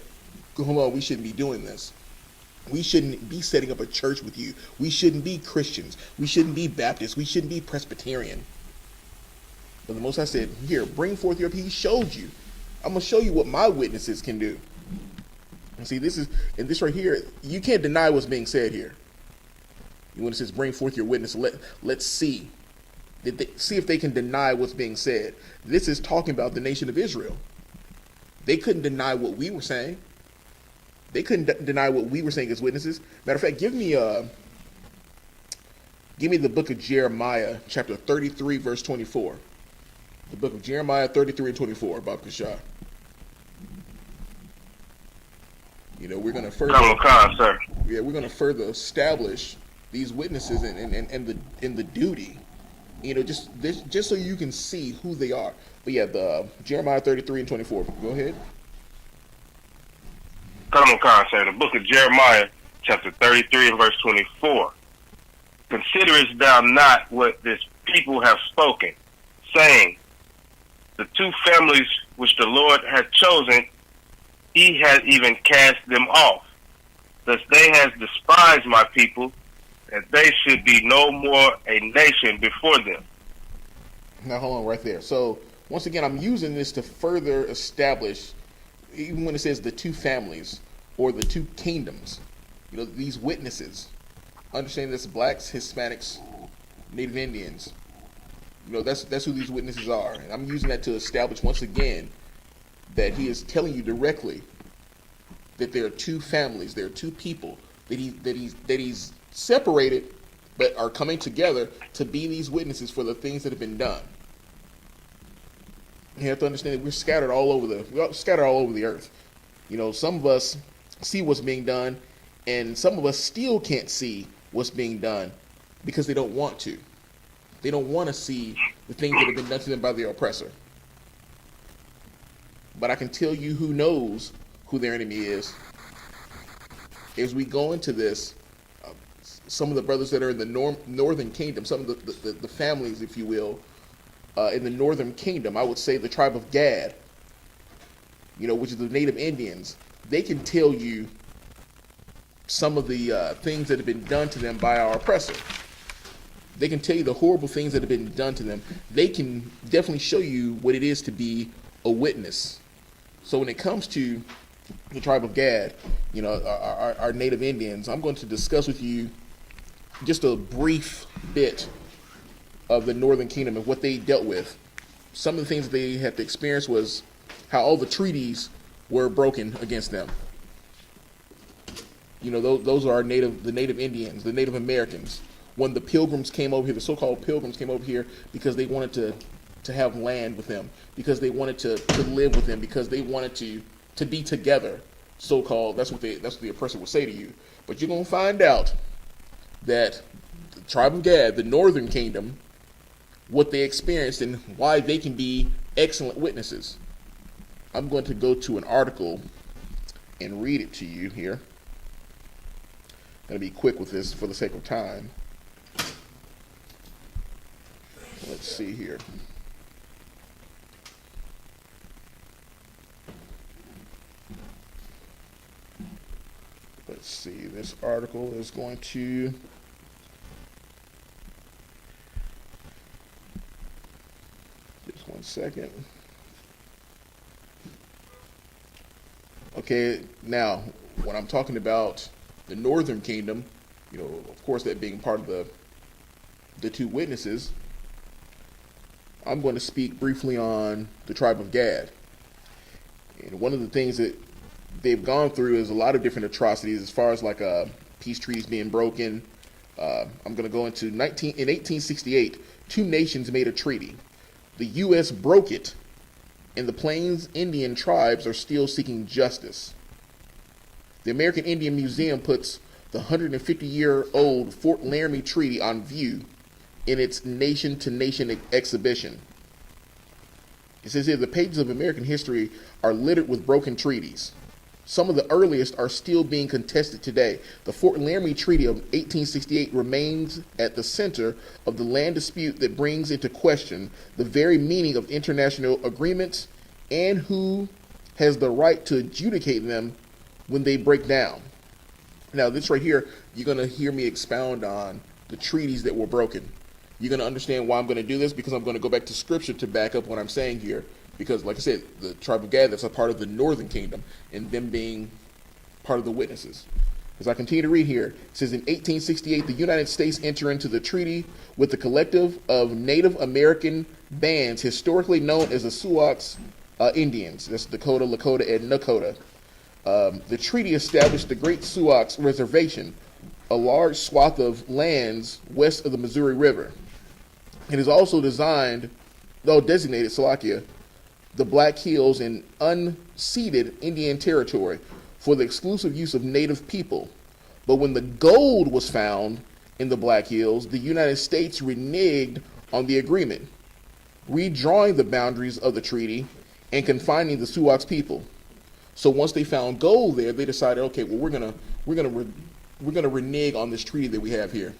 S1: hold on, we shouldn't be doing this. We shouldn't be setting up a church with you. We shouldn't be Christians. We shouldn't be Baptists. We shouldn't be Presbyterian. But the Most High said, here, bring forth your people. He showed you. I'm going to show you what my witnesses can do. And see, this right here, you can't deny what's being said here. When it says, bring forth your witness, let's see. See if they can deny what's being said. This is talking about the nation of Israel. They couldn't deny what we were saying. They couldn't deny what we were saying as witnesses. Matter of fact, give me the book of Jeremiah, chapter 33, verse 24. The book of Jeremiah 33 and 24, Bob Kashah. We're going to further,
S3: Come on, sir.
S1: yeah, we're going to further establish these witnesses and the duty, just so you can see who they are. But yeah, the Jeremiah 33 and 24. Go ahead.
S3: Come on, sir. The book of Jeremiah, chapter 33 and verse 24. Considerest thou not what this people have spoken, saying, the two families which the Lord hath chosen, he has even cast them off. Thus they have despised my people, that they should be no more a nation before them.
S1: Now hold on right there. So once again, I'm using this to further establish, even when it says the two families or the two kingdoms, these witnesses. Understand this: blacks, Hispanics, Native Indians. That's who these witnesses are. And I'm using that to establish once again that he is telling you directly that there are two families, there are two people that he's separated, but are coming together to be these witnesses for the things that have been done. You have to understand that we're scattered all over the earth. Some of us see what's being done, and some of us still can't see what's being done because they don't want to. They don't want to see the things that have been done to them by the oppressor. But I can tell you who knows who their enemy is. As we go into this, some of the brothers that are in the northern kingdom, some of the families, if you will, in the northern kingdom, I would say the tribe of Gad, which is the Native Indians, they can tell you some of the things that have been done to them by our oppressor. They can tell you the horrible things that have been done to them. They can definitely show you what it is to be a witness. So when it comes to the tribe of Gad, our Native Indians, I'm going to discuss with you just a brief bit of the Northern Kingdom and what they dealt with. Some of the things that they had to experience was how all the treaties were broken against them. Those are the Native Indians, the Native Americans. When the pilgrims came over here, the so-called pilgrims came over here because they wanted to have land with them, because they wanted to live with them, because they wanted to be together. So-called, that's what the oppressor will say to you. But you're gonna find out that the tribe of Gad, the Northern Kingdom, what they experienced and why they can be excellent witnesses. I'm going to go to an article and read it to you here. I'm going to be quick with this for the sake of time. Let's see here. Let's see. This article is going to... Just one second. Okay, now, when I'm talking about the Northern Kingdom, of course, that being part of the two witnesses, I'm going to speak briefly on the tribe of Gad. And one of the things that they've gone through is a lot of different atrocities as far as peace treaties being broken. I'm going to go into in 1868, two nations made a treaty. The U.S. broke it, and the Plains Indian tribes are still seeking justice. The American Indian Museum puts the 150-year-old Fort Laramie Treaty on view in its nation-to-nation exhibition. It says here, the pages of American history are littered with broken treaties. Some of the earliest are still being contested today. The Fort Laramie Treaty of 1868 remains at the center of the land dispute that brings into question the very meaning of international agreements and who has the right to adjudicate them when they break down. Now, this right here, you're going to hear me expound on the treaties that were broken. You're going to understand why I'm going to do this, because I'm going to go back to scripture to back up what I'm saying here. Because, like I said, the tribe of Gad, that's a part of the Northern Kingdom, and them being part of the witnesses. As I continue to read here, it says, in 1868, the United States entered into the treaty with the collective of Native American bands historically known as the Sioux Indians. That's Dakota, Lakota, and Nakota. The treaty established the Great Sioux Reservation, a large swath of lands west of the Missouri River. It is also designated Slovakia, the Black Hills, and unceded Indian territory. for the exclusive use of native people. But when the gold was found in the Black Hills, the United States reneged on the agreement, redrawing the boundaries of the treaty and confining the Sioux people. So once they found gold there, they decided, okay, well, we're gonna renege on this treaty that we have here.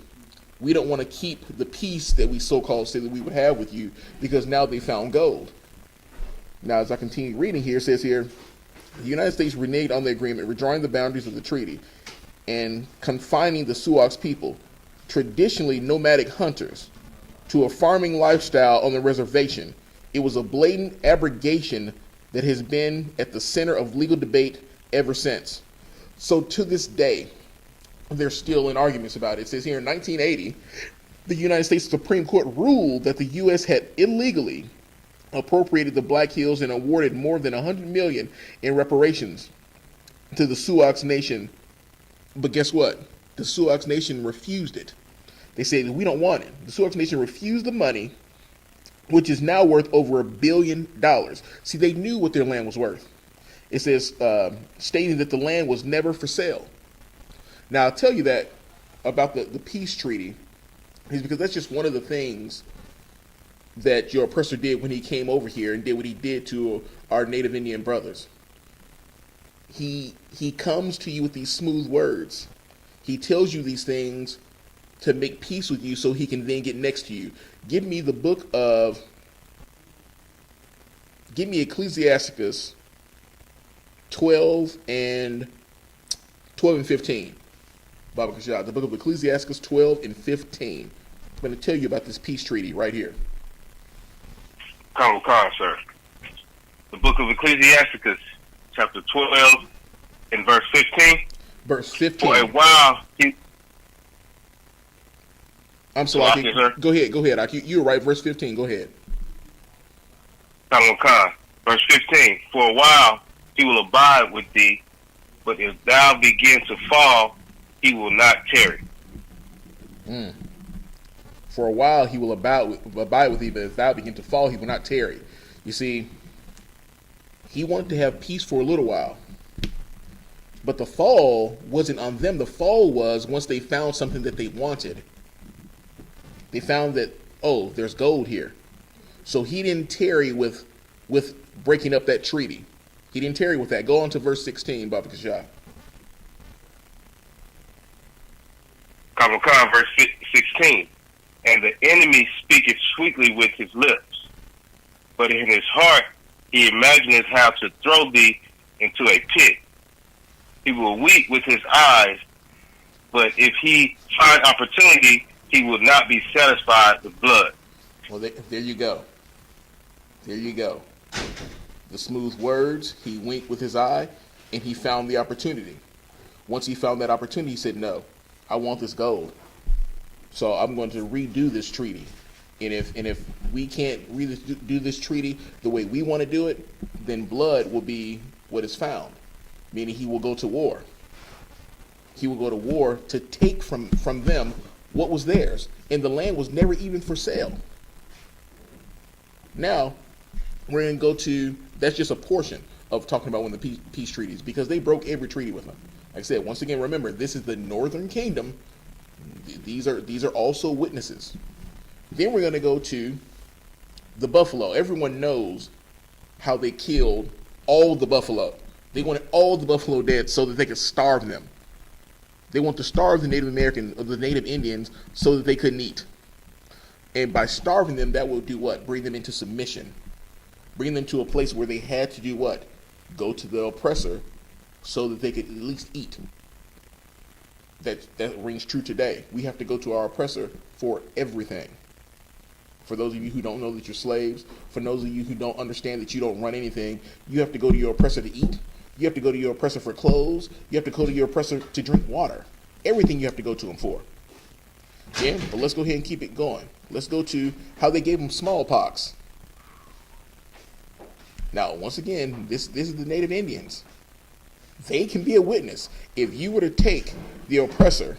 S1: We don't want to keep the peace that we so-called say that we would have with you, because now they found gold. Now, as I continue reading here, it says here, the United States reneged on the agreement, redrawing the boundaries of the treaty and confining the Sioux people, traditionally nomadic hunters, to a farming lifestyle on the reservation. It was a blatant abrogation that has been at the center of legal debate ever since. So to this day, they're still in arguments about it. It says here in 1980, the United States Supreme Court ruled that the U.S. had illegally appropriated the Black Hills and awarded more than $100 million in reparations to the Sioux Nation. But guess what? The Sioux Nation refused it. They said, we don't want it. The Sioux Nation refused the money, which is now worth over $1 billion. See, they knew what their land was worth. It says, stating that the land was never for sale. Now, I'll tell you that about the peace treaty is because that's just one of the things that your oppressor did when he came over here and did what he did to our Native Indian brothers. He comes to you with these smooth words. He tells you these things to make peace with you so he can then get next to you. Give me Ecclesiasticus 12 and 15. Baba Kashad, the book of Ecclesiasticus 12 and 15. I'm going to tell you about this peace treaty right here.
S3: Come, sir. The book of Ecclesiasticus, chapter 12 and verse 15.
S1: Verse 15.
S3: For a while,
S1: I'm sorry. Go ahead. You were right. Verse 15. Go ahead.
S3: Verse 15. For a while he will abide with thee, but if thou begin to fall, he will not tarry.
S1: For a while he will abide with thee, but if thou begin to fall, he will not tarry. You see, he wanted to have peace for a little while. But the fall wasn't on them. The fall was once they found something that they wanted. They found that, oh, there's gold here. So he didn't tarry with breaking up that treaty. He didn't tarry with that. Go on to verse 16, Baba Kashah.
S3: Verse 16. And the enemy speaketh sweetly with his lips, but in his heart he imagineth how to throw thee into a pit. He will weep with his eyes, but if he find opportunity, he will not be satisfied with blood.
S1: Well, there you go. There you go. The smooth words, he winked with his eye, and he found the opportunity. Once he found that opportunity, he said, no, I want this gold. So I'm going to redo this treaty. And if we can't do this treaty the way we want to do it, then blood will be what is found. Meaning he will go to war. He will go to war to take from them what was theirs. And the land was never even for sale. Now, we're going to go to, that's just a portion of talking about one of the peace treaties, because they broke every treaty with them. Like I said, once again, remember, this is the Northern Kingdom. These are also witnesses. Then we're going to go to the buffalo. Everyone knows how they killed all the buffalo. They wanted all the buffalo dead so that they could starve them. They want to starve the the Native Indians so that they couldn't eat. And by starving them, that will do what? Bring them into submission. Bring them to a place where they had to do what? Go to the oppressor so that they could at least eat. That rings true today. We have to go to our oppressor for everything. For those of you who don't know that you're slaves, for those of you who don't understand that you don't run anything, you have to go to your oppressor to eat. You have to go to your oppressor for clothes. You have to go to your oppressor to drink water. Everything you have to go to him for. Yeah, but let's go ahead and keep it going. Let's go to how they gave them smallpox. Now, once again, this is the Native Indians. They can be a witness. If you were to take the oppressor,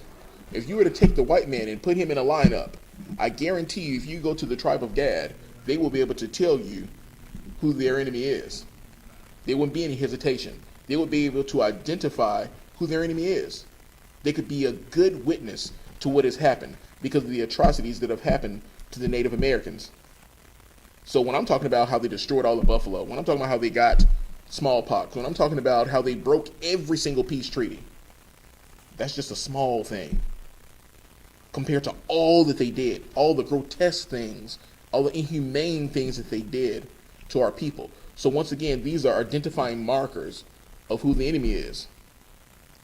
S1: if you were to take the white man and put him in a lineup, I guarantee you, if you go to the tribe of Gad, they will be able to tell you who their enemy is. There wouldn't be any hesitation. they would be able to identify who their enemy is. They could be a good witness to what has happened because of the atrocities that have happened to the Native Americans. So when I'm talking about how they destroyed all of Buffalo, when I'm talking about how they got smallpox, when I'm talking about how they broke every single peace treaty, that's just a small thing compared to all that they did, all the grotesque things, all the inhumane things that they did to our people. So once again, these are identifying markers of who the enemy is.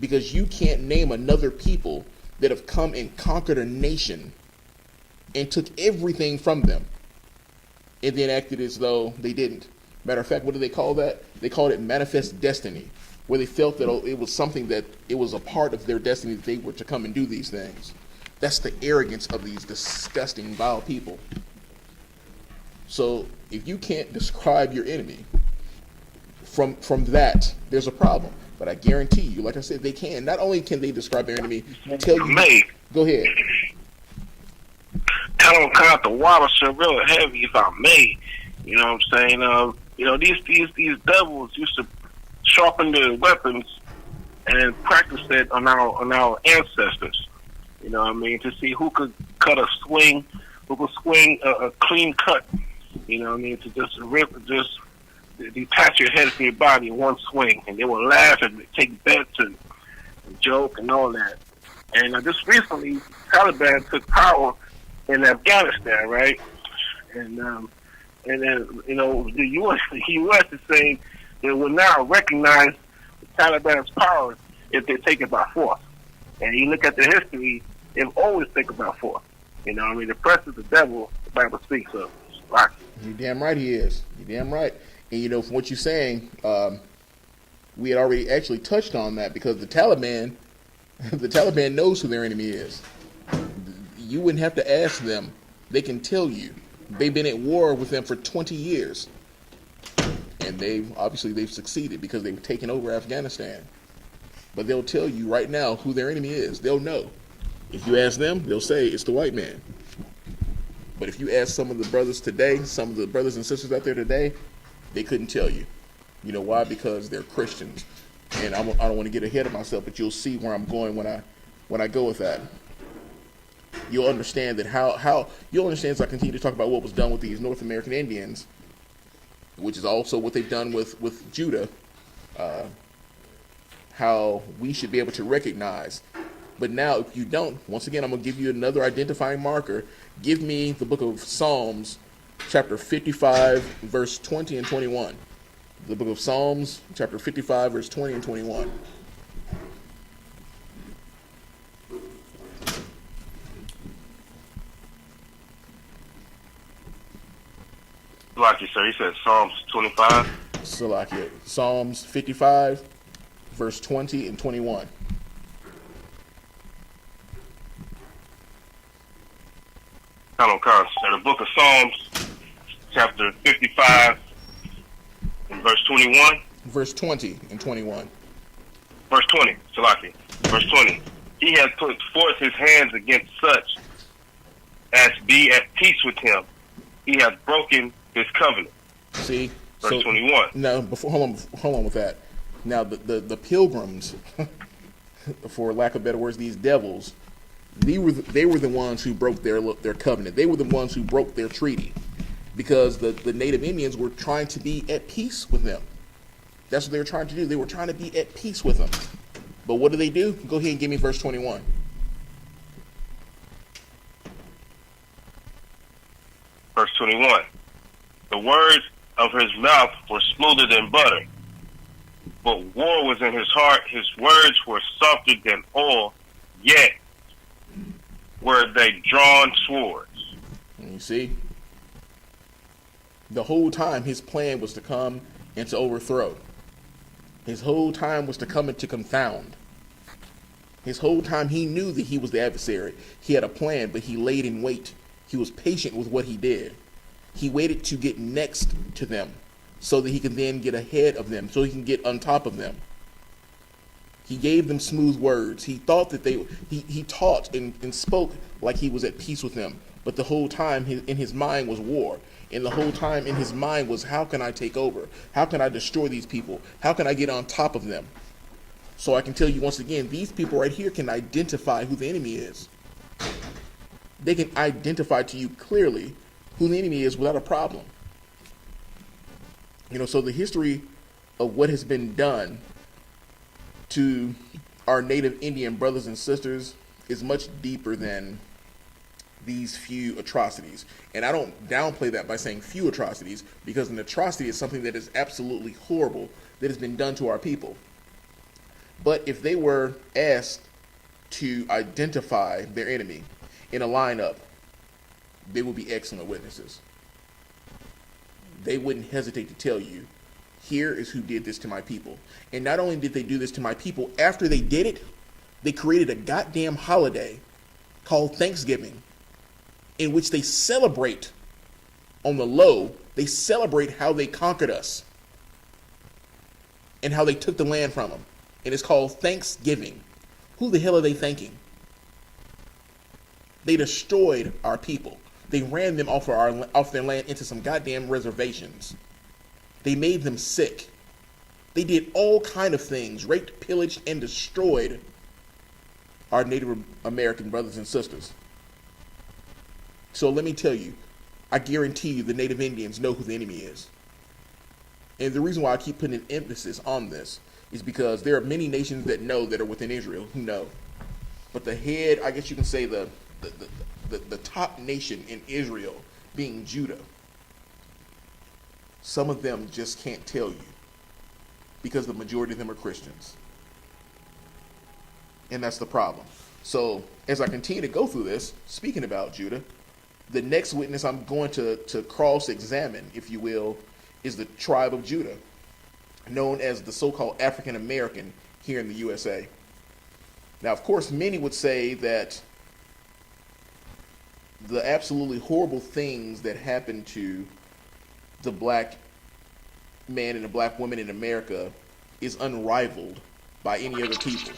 S1: Because you can't name another people that have come and conquered a nation and took everything from them and then acted as though they didn't. Matter of fact, what do they call that? They called it manifest destiny, where they felt that it was something that it was a part of their destiny that they were to come and do these things. That's the arrogance of these disgusting, vile people. So if you can't describe your enemy from that, there's a problem. But I guarantee you, like I said, they can. Not only can they describe their enemy, tell you.
S3: May.
S1: Go ahead.
S3: Kind of cut the water so real heavy, if I may. You know what I'm saying? These devils used to sharpen their weapons and practice that on our ancestors. You know what I mean? To see who could cut a swing, who could swing a clean cut. You know what I mean? To just detach your head from your body in one swing, and they will laugh and take bets and joke and all that. And just recently, Taliban took power in Afghanistan, right? And then the U.S. is saying they will now recognize the Taliban's power if they take it by force. And you look at the history, they've always taken it by force. You know, I mean, the press is the devil. The Bible speaks of. Right.
S1: You're damn right he is. You're damn right. And from what you're saying, we had already actually touched on that because the Taliban knows who their enemy is. You wouldn't have to ask them. They can tell you. They've been at war with them for 20 years. And they've succeeded because they've taken over Afghanistan. But they'll tell you right now who their enemy is. They'll know. If you ask them, they'll say it's the white man. But if you ask some of the brothers today, some of the brothers and sisters out there today, they couldn't tell you. You know why? Because they're Christians. And I don't want to get ahead of myself, but you'll see where I'm going when I go with that. You'll understand that you'll understand as I continue to talk about what was done with these North American Indians, which is also what they've done with Judah, how we should be able to recognize. But now, if you don't, once again, I'm going to give you another identifying marker. Give me the book of Psalms, chapter 55, verse 20 and 21. The book of Psalms, chapter 55, verse 20 and 21.
S3: Salakia, sir. He said Psalms 25.
S1: Salakia. Psalms 55, verse 20 and 21.
S3: The book of Psalms, chapter 55, and verse 21.
S1: Verse 20 and 21.
S3: Verse 20, Salaki. Verse 20. He has put forth his hands against such as be at peace with him. He has broken his covenant.
S1: See?
S3: Verse 21.
S1: Now, hold on with that. Now, the pilgrims, for lack of better words, these devils, they were the ones who broke their covenant. They were the ones who broke their treaty because the Native Indians were trying to be at peace with them. That's what they were trying to do. They were trying to be at peace with them. But what do they do? Go ahead and give me verse 21.
S3: Verse 21. The words of his mouth were smoother than butter, but war was in his heart. His words were softer than oil, yet were they drawn swords.
S1: And you see? The whole time his plan was to come and to overthrow. His whole time was to come and to confound. His whole time he knew that he was the adversary. He had a plan, but he laid in wait. He was patient with what he did. He waited to get next to them so that he can then get ahead of them, so he can get on top of them. He gave them smooth words. He thought that he taught and spoke like he was at peace with them. But the whole time in his mind was war. And the whole time in his mind was, how can I take over? How can I destroy these people? How can I get on top of them? So I can tell you once again, these people right here can identify who the enemy is. They can identify to you clearly who the enemy is without a problem. So the history of what has been done to our native Indian brothers and sisters is much deeper than these few atrocities. And I don't downplay that by saying few atrocities, because an atrocity is something that is absolutely horrible that has been done to our people. But if they were asked to identify their enemy in a lineup, they would be excellent witnesses. They wouldn't hesitate to tell you, here is who did this to my people. And not only did they do this to my people, after they did it, they created a goddamn holiday called Thanksgiving, in which they celebrate on the low, they celebrate how they conquered us and how they took the land from them. And it's called Thanksgiving. Who the hell are they thanking? They destroyed our people. They ran them off their land into some goddamn reservations. They made them sick. They did all kind of things, raped, pillaged, and destroyed our Native American brothers and sisters. So let me tell you, I guarantee you the Native Indians know who the enemy is. And the reason why I keep putting an emphasis on this is because there are many nations that know, that are within Israel, who know. But the head, I guess you can say the top nation in Israel, being Judah, some of them just can't tell you, because the majority of them are Christians. And that's the problem. So as I continue to go through this, speaking about Judah, the next witness I'm going to cross-examine, if you will, is the tribe of Judah, known as the so-called African American here in the USA. Now, of course, many would say that the absolutely horrible things that happened to the black man and the black woman in America is unrivaled by any other people.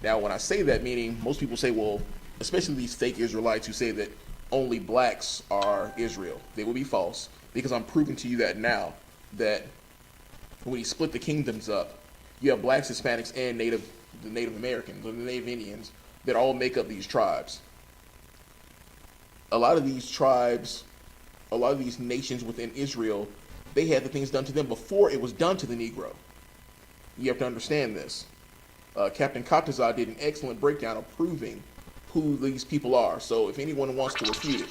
S1: Now, when I say that, meaning most people say, well, especially these fake Israelites who say that only blacks are Israel, they will be false, because I'm proving to you that now, that when you split the kingdoms up, you have blacks, Hispanics, and the Native Americans, or the Native Indians, that all make up these tribes. A lot of these tribes, a lot of these nations within Israel, they had the things done to them before it was done to the Negro. You have to understand this. Captain Katazah did an excellent breakdown of proving who these people are. So if anyone wants to refute it,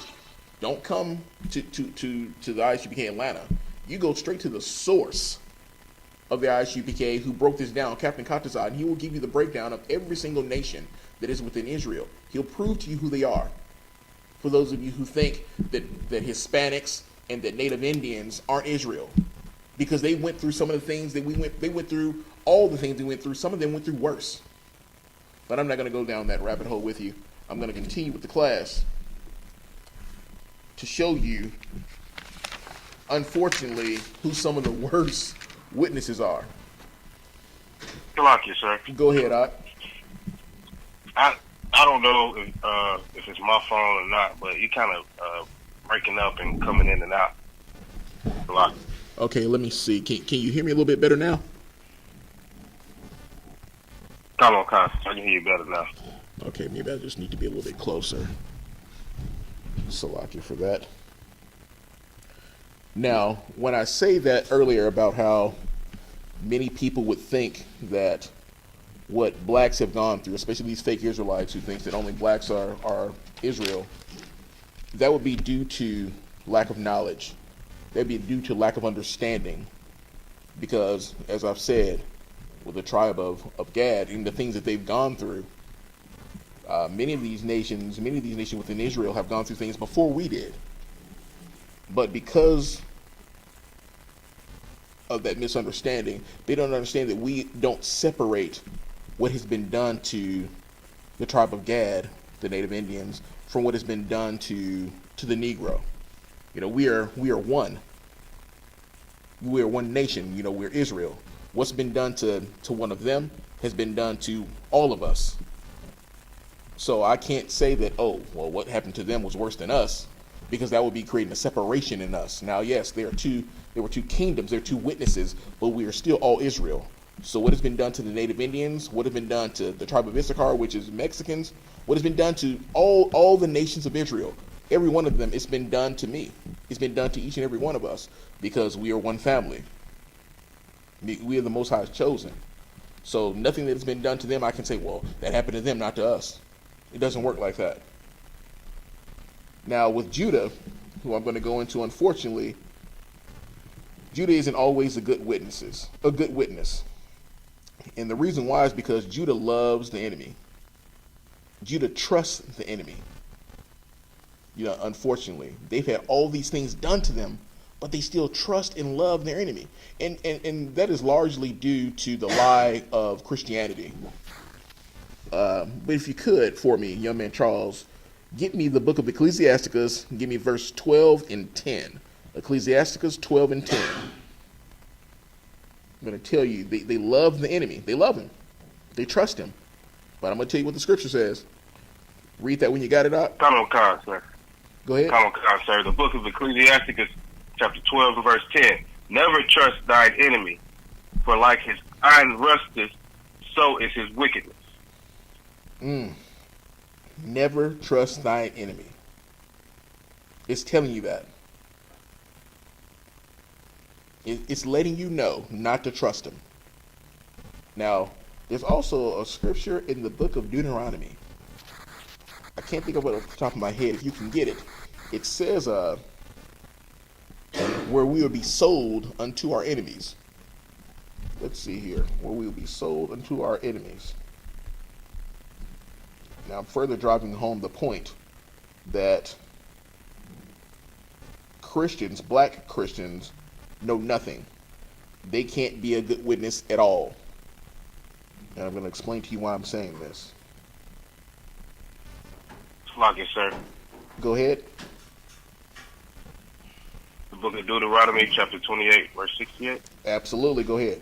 S1: don't come to the I.S.U.P.K. Atlanta. You go straight to the source of the I.S.U.P.K. who broke this down, Captain Katazah, and he will give you the breakdown of every single nation that is within Israel. He'll prove to you who they are. For those of you who think that Hispanics and that Native Indians aren't Israel, because they went through some of the things that they went through all the things we went through. Some of them went through worse. But I'm not going to go down that rabbit hole with you. I'm going to continue with the class to show you, unfortunately, who some of the worst witnesses are.
S3: Good luck, you, sir.
S1: Go ahead, Ott.
S3: I don't know if it's my phone or not, but you kind of breaking up and coming in and out. Good luck.
S1: Okay, let me see. Can you hear me a little bit better now?
S3: Come on, Con. I can hear you better now.
S1: Okay, maybe I just need to be a little bit closer. Salaki for that. Now, when I say that earlier about how many people would think that what blacks have gone through, especially these fake Israelites who think that only blacks are Israel, that would be due to lack of knowledge. That would be due to lack of understanding. Because, as I've said, with the tribe of Gad and the things that they've gone through, many of these nations within Israel have gone through things before we did. But because of that misunderstanding, they don't understand that we don't separate what has been done to the tribe of Gad, the Native Indians, from what has been done to the Negro. We are one. We are one nation. We're Israel. What's been done to one of them has been done to all of us. So I can't say that, oh, well, what happened to them was worse than us. because that would be creating a separation in us. Now, yes, there were two kingdoms, there are two witnesses, but we are still all Israel. So what has been done to the native Indians, what has been done to the tribe of Issachar, which is Mexicans, what has been done to all the nations of Israel, every one of them, it's been done to me. It's been done to each and every one of us, because we are one family. We are the Most High's chosen. So nothing that's been done to them, I can say, well, that happened to them, not to us. It doesn't work like that. Now, with Judah, who I'm going to go into, unfortunately, Judah isn't always a good witness. And the reason why is because Judah loves the enemy. Judah trusts the enemy. Unfortunately, they've had all these things done to them, but they still trust and love their enemy. And that is largely due to the lie of Christianity. But if you could, for me, young man Charles, get me the book of Ecclesiasticus, give me verse 12 and 10. Ecclesiasticus 12 and 10. I'm going to tell you, they love the enemy. They love him. They trust him. But I'm going to tell you what the scripture says. Read that when you got it out.
S3: Come on, sir.
S1: Go ahead.
S3: Come on, sir. The book of Ecclesiasticus, chapter 12 and verse 10. Never trust thine enemy, for like his iron rusteth, so is his wickedness.
S1: Never trust thine enemy. It's telling you that. It's letting you know not to trust him. Now, there's also a scripture in the book of Deuteronomy. I can't think of it off the top of my head. If you can get it, it says, where we will be sold unto our enemies. Let's see here. Where we will be sold unto our enemies. Now, I'm further driving home the point that Christians, black Christians, know nothing. They can't be a good witness at all. And I'm going to explain to you why I'm saying this.
S3: Lock it, sir.
S1: Go ahead.
S3: The book of Deuteronomy, chapter 28, verse 68.
S1: Absolutely, go ahead.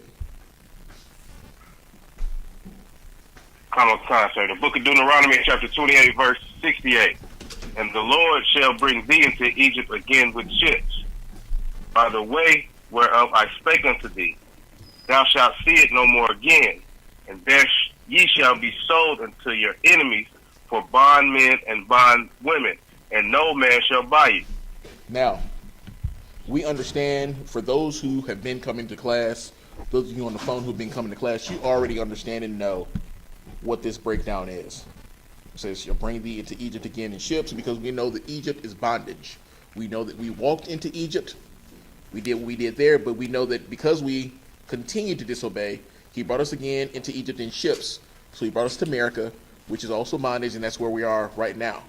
S3: Come on, sir. The book of Deuteronomy, chapter 28, verse 68. And the Lord shall bring thee into Egypt again with ships, by the way whereof I spake unto thee. Thou shalt see it no more again, and there ye shall be sold unto your enemies for bondmen and bondwomen, and no man shall buy you.
S1: Now, we understand, for those who have been coming to class, those of you on the phone who've been coming to class, you already understand and know what this breakdown is. It says, you'll bring thee into Egypt again in ships, because we know that Egypt is bondage. We know that we walked into Egypt, we did what we did there, but we know that because we continued to disobey, he brought us again into Egypt in ships. So he brought us to America, which is also bondage, and that's where we are right now.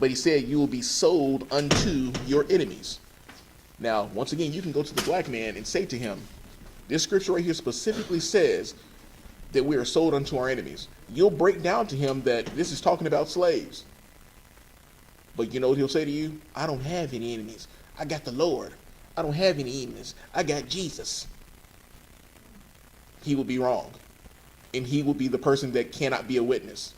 S1: But he said, you will be sold unto your enemies. Now, once again, you can go to the black man and say to him, this scripture right here specifically says that we are sold unto our enemies. You'll break down to him that this is talking about slaves. But you know what he'll say to you? I don't have any enemies. I got the Lord. I don't have any enemies. I got Jesus. He will be wrong. And he will be the person that cannot be a witness.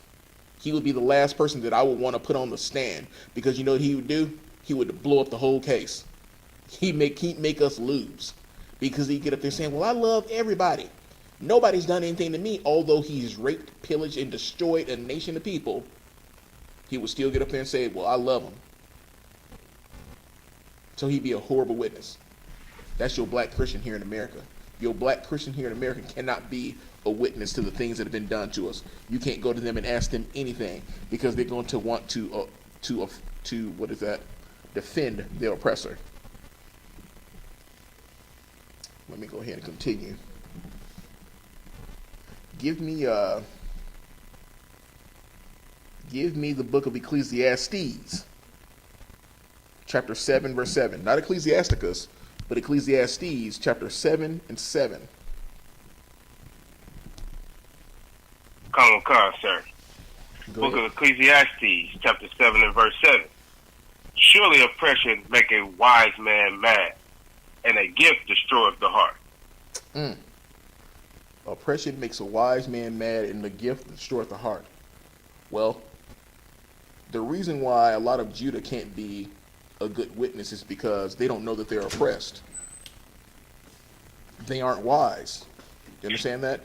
S1: He would be the last person that I would want to put on the stand, because you know what he would do? He would blow up the whole case. He'd make us lose, because he'd get up there saying, well, I love everybody. Nobody's done anything to me, although he's raped, pillaged, and destroyed a nation of people. He would still get up there and say, well, I love them. So he'd be a horrible witness. That's your black Christian here in America. Your black Christian here in America cannot be a witness to the things that have been done to us. You can't go to them and ask them anything, because they're going to want to defend their oppressor. Let me go ahead and continue. Give me the book of Ecclesiastes, chapter 7, verse 7. Not Ecclesiasticus, but Ecclesiastes, chapter 7 and 7.
S3: Come on, sir. Book of Ecclesiastes, chapter 7 and verse 7. Surely oppression make a wise man mad, and a gift destroyeth the heart.
S1: Oppression makes a wise man mad, and the gift destroyeth the heart. Well, The reason why a lot of Judah can't be a good witness is because they don't know that they're oppressed. They aren't wise. You understand that?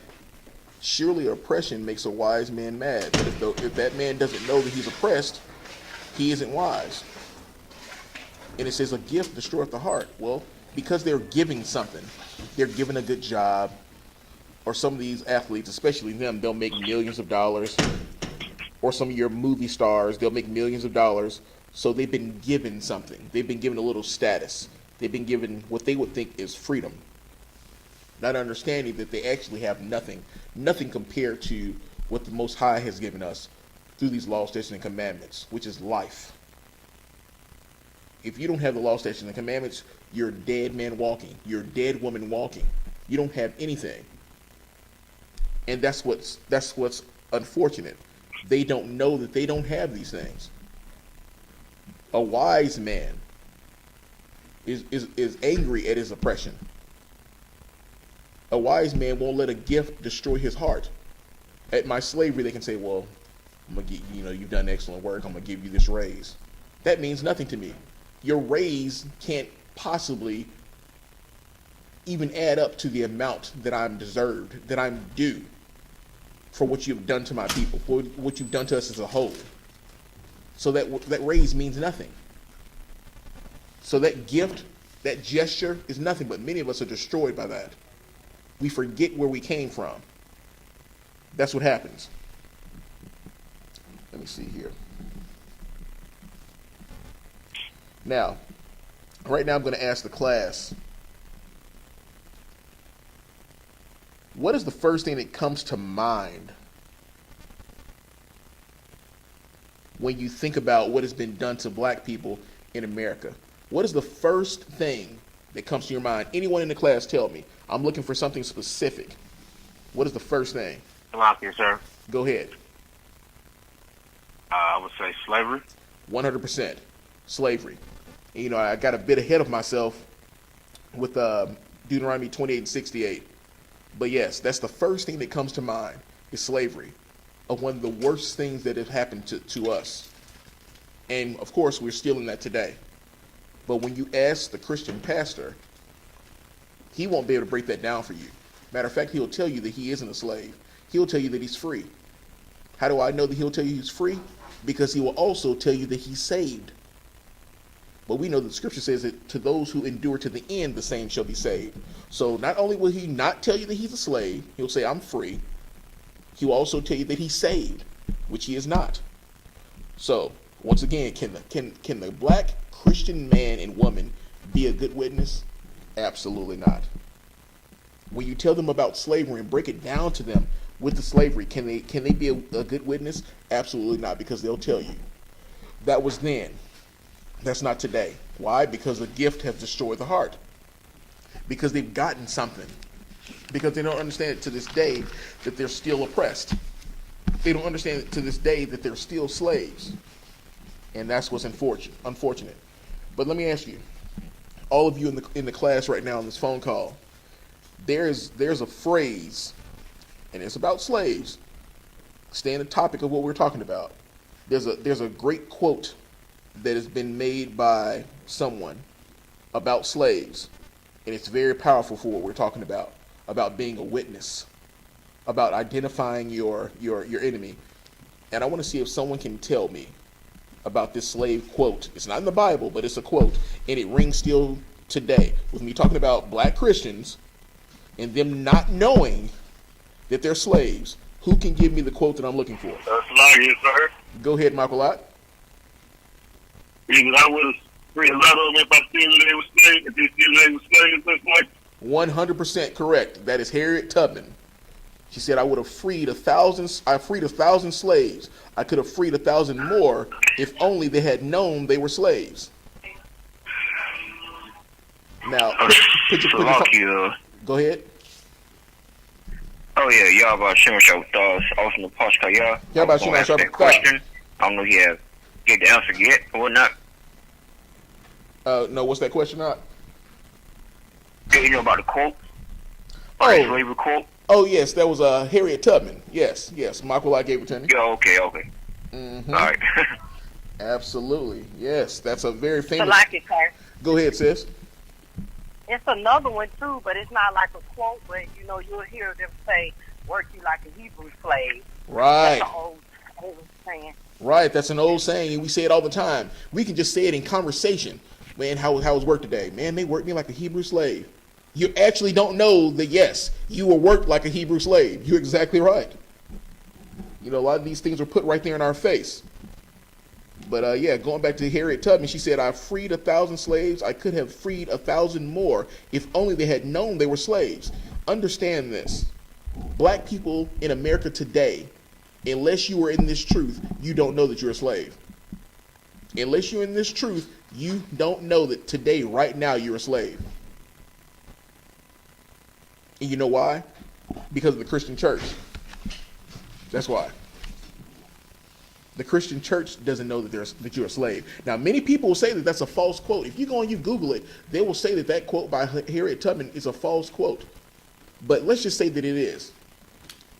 S1: Surely oppression makes a wise man mad. But if that man doesn't know that he's oppressed, he isn't wise. And it says a gift destroyeth the heart. Well, because they're giving something. They're giving a good job. Or some of these athletes, especially them, they'll make millions of dollars. Or some of your movie stars, they'll make millions of dollars. So they've been given something. They've been given a little status. They've been given what they would think is freedom. Not understanding that they actually have nothing. Nothing compared to what the Most High has given us through these laws, statutes, and commandments, which is life. If you don't have the law, statutes, and commandments, you're a dead man walking. You're a dead woman walking. You don't have anything. And that's what's unfortunate. They don't know that they don't have these things. A wise man is angry at his oppression. A wise man won't let a gift destroy his heart. At my slavery, they can say, well, I'm gonna you've done excellent work. I'm gonna give you this raise. That means nothing to me. Your raise can't possibly even add up to the amount that I'm deserved, that I'm due for what you've done to my people, for what you've done to us as a whole. So that raise means nothing. So that gift, that gesture is nothing, but many of us are destroyed by that. We forget where we came from. That's what happens. Let me see here. Now, right now I'm going to ask the class, what is the first thing that comes to mind when you think about what has been done to black people in America? What is the first thing that comes to your mind? Anyone in the class tell me. I'm looking for something specific. What is the first thing?
S3: Lock here, sir.
S1: Go ahead.
S3: I would say slavery.
S1: 100%. Slavery. And, I got a bit ahead of myself with Deuteronomy 28:68. But yes, that's the first thing that comes to mind is slavery. Of one of the worst things that have happened to us. And of course, we're still in that today. But when you ask the Christian pastor, he won't be able to break that down for you. Matter of fact, he'll tell you that he isn't a slave. He'll tell you that he's free. How do I know that he'll tell you he's free? Because he will also tell you that he's saved. But we know that the scripture says that to those who endure to the end, the same shall be saved. So not only will he not tell you that he's a slave, he'll say, I'm free. He will also tell you that he's saved, which he is not. So, once again, can the black Christian man and woman be a good witness? Absolutely not. When you tell them about slavery and break it down to them with the slavery, can they be a good witness? Absolutely not, because they'll tell you. That was then. That's not today. Why? Because the gift has destroyed the heart. Because they've gotten something. Because they don't understand to this day that they're still oppressed. They don't understand to this day that they're still slaves. And that's what's unfortunate. But let me ask you, all of you in the class right now on this phone call, there's a phrase, and it's about slaves. Stay in the topic of what we're talking about. There's a great quote that has been made by someone about slaves, and it's very powerful for what we're talking about being a witness, about identifying your enemy. And I want to see if someone can tell me about this slave quote. It's not in the Bible, but it's a quote, and it rings still today with me talking about black Christians and them not knowing that they're slaves. Who can give me the quote that I'm looking for?
S3: That's lying, sir.
S1: Go ahead, Michael Lott.
S3: Because I would have freed a lot of them if I still they were slaves, if they still they were slaves at this point.
S1: 100% correct. That is Harriet Tubman. She said, I would have freed 1,000. I freed 1,000 slaves. I could have freed 1,000 more if only they had known they were slaves. Now, go ahead.
S5: Oh yeah, y'all about Shimmer Show awesome the podcast, y'all.
S1: Yeah, about Shimmer Show
S5: question. I don't know if you have get the answer yet or whatnot.
S1: No, what's that question not?
S5: Do you know about the quote? The slavery quote?
S1: Oh yes, that was Harriet Tubman. Yes, Michael, I gave it to me.
S5: Yeah, okay.
S1: Mm-hmm.
S5: All right.
S1: Absolutely. Yes, that's a very
S2: So
S1: famous.
S2: like it, sir.
S1: Go ahead, sis.
S2: It's another one too, but it's not like a quote, but you'll hear them say, "Work you like a Hebrew slave."
S1: Right.
S2: That's an old saying.
S1: Right. That's an old saying, and we say it all the time. We can just say it in conversation. Man, how was work today? Man, they worked me like a Hebrew slave. You actually don't know that, yes, you were worked like a Hebrew slave. You're exactly right. A lot of these things are put right there in our face. But yeah, going back to Harriet Tubman, she said, "I freed 1,000 slaves. I could have freed 1,000 more if only they had known they were slaves." Understand this. Black people in America today, unless you are in this truth, you don't know that you're a slave. Unless you're in this truth, you don't know that today, right now, you're a slave. And you know why? Because of the Christian church. That's why. The Christian church doesn't know that you're a slave. Now, many people will say that that's a false quote. If you go and you Google it, they will say that quote by Harriet Tubman is a false quote. But let's just say that it is.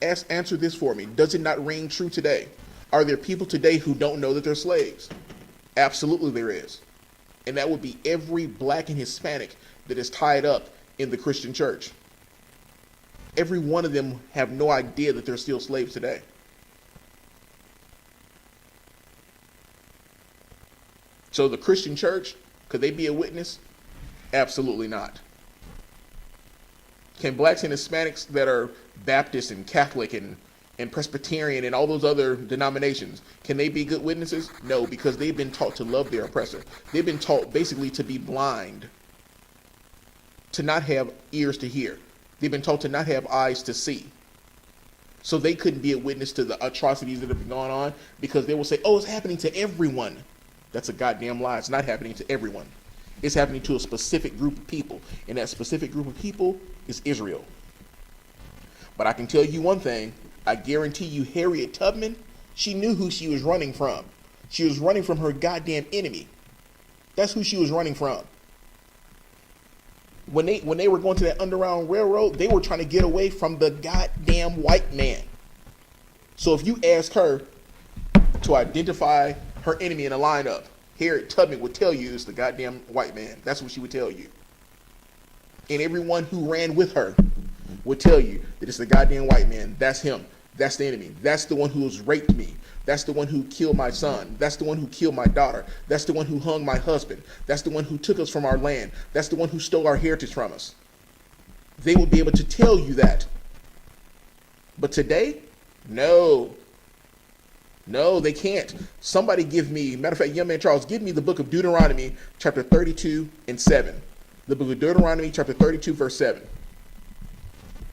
S1: Answer this for me. Does it not ring true today? Are there people today who don't know that they're slaves? Absolutely there is. And that would be every black and Hispanic that is tied up in the Christian church. Every one of them have no idea that they're still slaves today. So the Christian church, could they be a witness? Absolutely not. Can blacks and Hispanics that are Baptist and Catholic and Presbyterian and all those other denominations, can they be good witnesses? No, because they've been taught to love their oppressor. They've been taught basically to be blind, to not have ears to hear. They've been taught to not have eyes to see. So they couldn't be a witness to the atrocities that have been going on, because they will say, "Oh, it's happening to everyone." That's a goddamn lie. It's not happening to everyone. It's happening to a specific group of people, and that specific group of people is Israel. But I can tell you one thing. I guarantee you Harriet Tubman, she knew who she was running from. She was running from her goddamn enemy. That's who she was running from. When they were going to that Underground Railroad, they were trying to get away from the goddamn white man. So if you ask her to identify her enemy in a lineup, Harriet Tubman would tell you it's the goddamn white man. That's what she would tell you. And everyone who ran with her would tell you that it's the goddamn white man. That's him. That's the enemy. That's the one who has raped me. That's the one who killed my son. That's the one who killed my daughter. That's the one who hung my husband. That's the one who took us from our land. That's the one who stole our heritage from us. They will be able to tell you that. But today, no. No, they can't. Somebody give me, matter of fact, young man Charles, give me the book of Deuteronomy, chapter 32 and 7. The book of Deuteronomy, chapter 32, verse 7.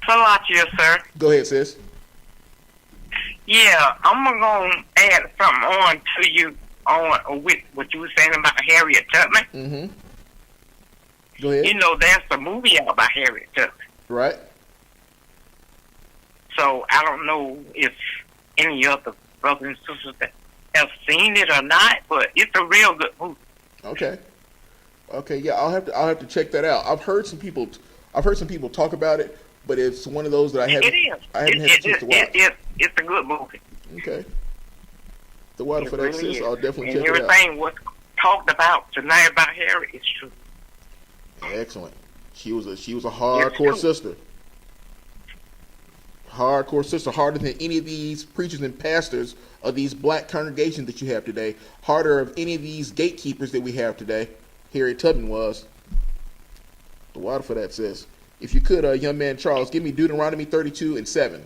S2: Salakia, sir.
S1: Go ahead, sis.
S2: Yeah, I'm going to add something on to you on with what you were saying about Harriet Tubman.
S1: Mm-hmm. Go ahead.
S2: There's a movie out by Harriet Tubman.
S1: Right.
S2: So I don't know if any other brothers and sisters that have seen it or not, but it's a real good movie.
S1: Okay. Okay, yeah, I'll have to check that out. I've heard some people talk about it, but it's one of those that I haven't had a chance to watch.
S2: It's a good movie.
S1: Okay. The water for that,
S2: really
S1: sis.
S2: is.
S1: I'll definitely
S2: and
S1: check it out.
S2: everything was talked about tonight about Harriet is true.
S1: Excellent. She was a hardcore sister. Hardcore sister, harder than any of these preachers and pastors of these black congregations that you have today. Harder of any of these gatekeepers that we have today. Harriet Tubman was. The water for that, sis. If you could, young man Charles, give me Deuteronomy 32 and 7.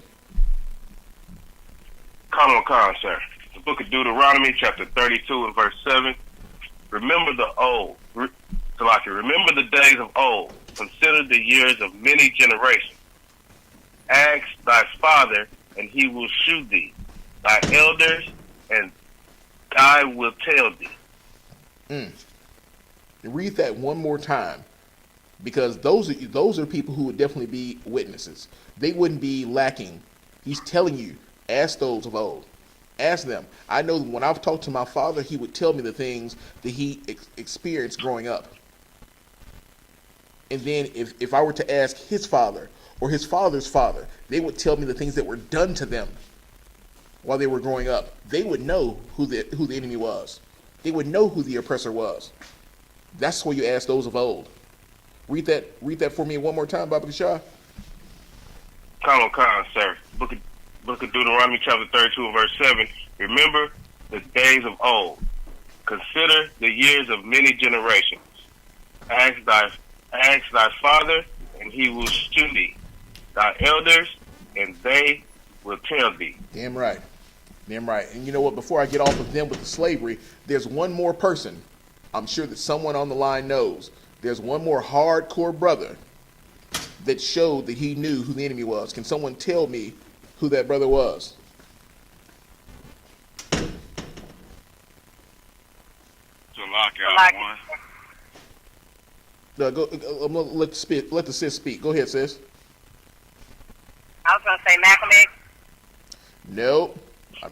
S3: Come, sir. The book of Deuteronomy, chapter 32 and verse 7. Remember remember the days of old. Consider the years of many generations. Ask thy father, and he will shew thee. Thy elders, and I will tell thee.
S1: Read that one more time, because those are people who would definitely be witnesses. They wouldn't be lacking. He's telling you, ask those of old. Ask them. I know when I've talked to my father, he would tell me the things that he experienced growing up. And then if I were to ask his father or his father's father, they would tell me the things that were done to them while they were growing up. They would know who the enemy was. They would know who the oppressor was. That's where you ask those of old. Read that for me one more time, Baba Shah.
S3: Khan, sir. Book of Deuteronomy chapter 32 verse 7. Remember the days of old. Consider the years of many generations. Ask thy father, and he will shew thee. Thy elders, and they will tell thee.
S1: Damn right. Damn right. And you know what? Before I get off of them with the slavery, there's one more person I'm sure that someone on the line knows. There's one more hardcore brother that showed that he knew who the enemy was. Can someone tell me who that brother was?
S4: Salaki,
S1: Go, I'm gonna let the sis speak. Go ahead, sis.
S2: I was going to say Malcolm X.
S1: No,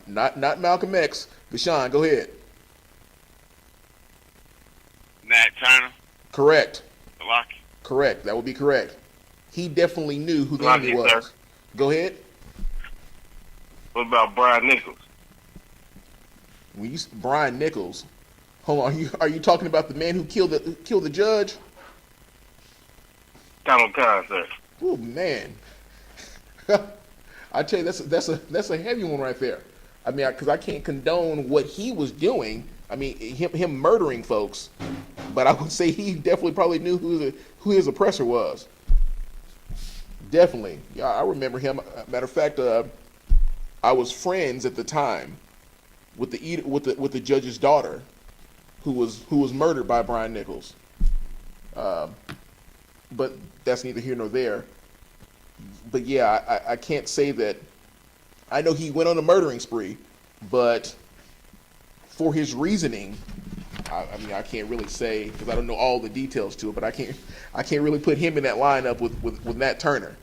S1: not Malcolm X. Deshaun, go ahead.
S4: Nat Turner.
S1: Correct.
S4: Salaki.
S1: Correct. That would be correct. He definitely knew who the enemy was.
S3: Sir.
S1: Go ahead.
S3: What about Brian Nichols?
S1: Brian Nichols. Hold on. Are you talking about the man who killed the judge?
S3: Khan, sir.
S1: Oh man. I tell you, that's a heavy one right there. I mean, because I can't condone what he was doing. I mean, him murdering folks, but I would say he definitely probably knew who his oppressor was. Definitely, yeah, I remember him. Matter of fact, I was friends at the time with the judge's daughter, who was murdered by Brian Nichols. But that's neither here nor there. But yeah, I can't say that. I know he went on a murdering spree, but for his reasoning, I mean, I can't really say because I don't know all the details to it. But I can't really put him in that lineup with Nat Turner,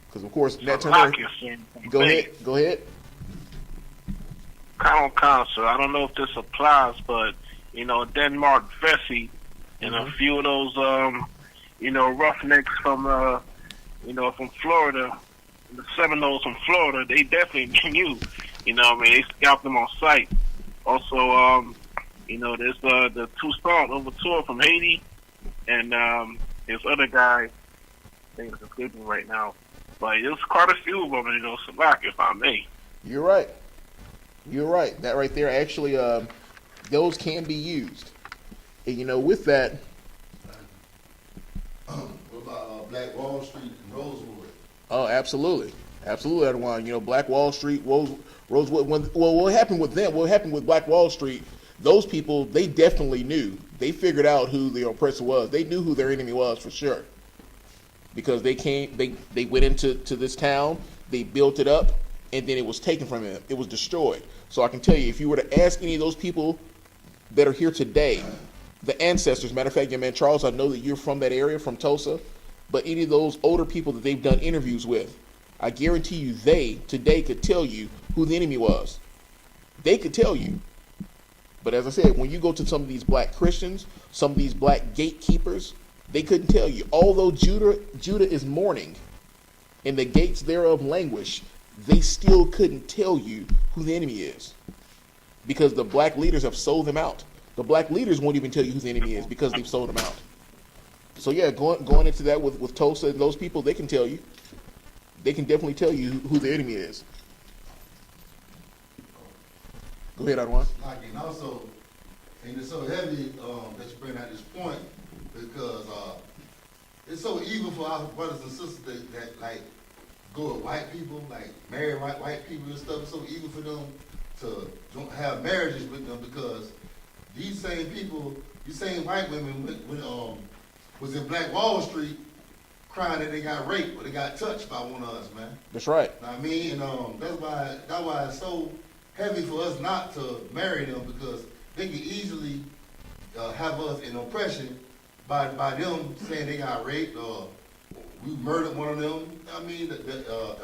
S1: because of course Nat Turner. Go ahead.
S6: Khan, sir. I don't know if this applies, but Denmark Vesey and a few of those roughnecks from from Florida, the Seminoles from Florida, they definitely knew. They scalped them on sight. Also, there's the Toussaint Overture from Haiti, and this other guy, I think it's escaping right now, but there's quite a few of them, Salaki, if I may.
S1: You're right. That right there, actually, those can be used. And with that.
S7: What about Black Wall Street and Rosewood?
S1: Oh, absolutely, everyone. Black Wall Street, Rosewood. What happened with them? What happened with Black Wall Street? Those people, they definitely knew. They figured out who the oppressor was. They knew who their enemy was for sure. Because they came, they went into this town, they built it up, and then it was taken from them. It was destroyed. So I can tell you, if you were to ask any of those people that are here today, the ancestors, matter of fact, your man Charles, I know that you're from that area, from Tulsa, but any of those older people that they've done interviews with, I guarantee you they today could tell you who the enemy was. They could tell you. But as I said, when you go to some of these black Christians, some of these black gatekeepers, they couldn't tell you. Although Judah is mourning and the gates thereof languish, they still couldn't tell you who the enemy is. Because the black leaders have sold them out. The black leaders won't even tell you who the enemy is because they've sold them out. So yeah, going into that with Tulsa and those people, they can tell you. They can definitely tell you who the enemy is. Go ahead, Adwan.
S7: And also, and it's so heavy that you bring out this point because it's so evil for our brothers and sisters that like go with white people, like marry white people and stuff. It's so evil for them to don't have marriages with them because these same people, these same white women was in Black Wall Street crying that they got raped or they got touched by one of us, man.
S1: That's right.
S7: I mean, and that's why it's so heavy for us not to marry them because they can easily have us in oppression by them saying they got raped or we murdered one of them. I mean,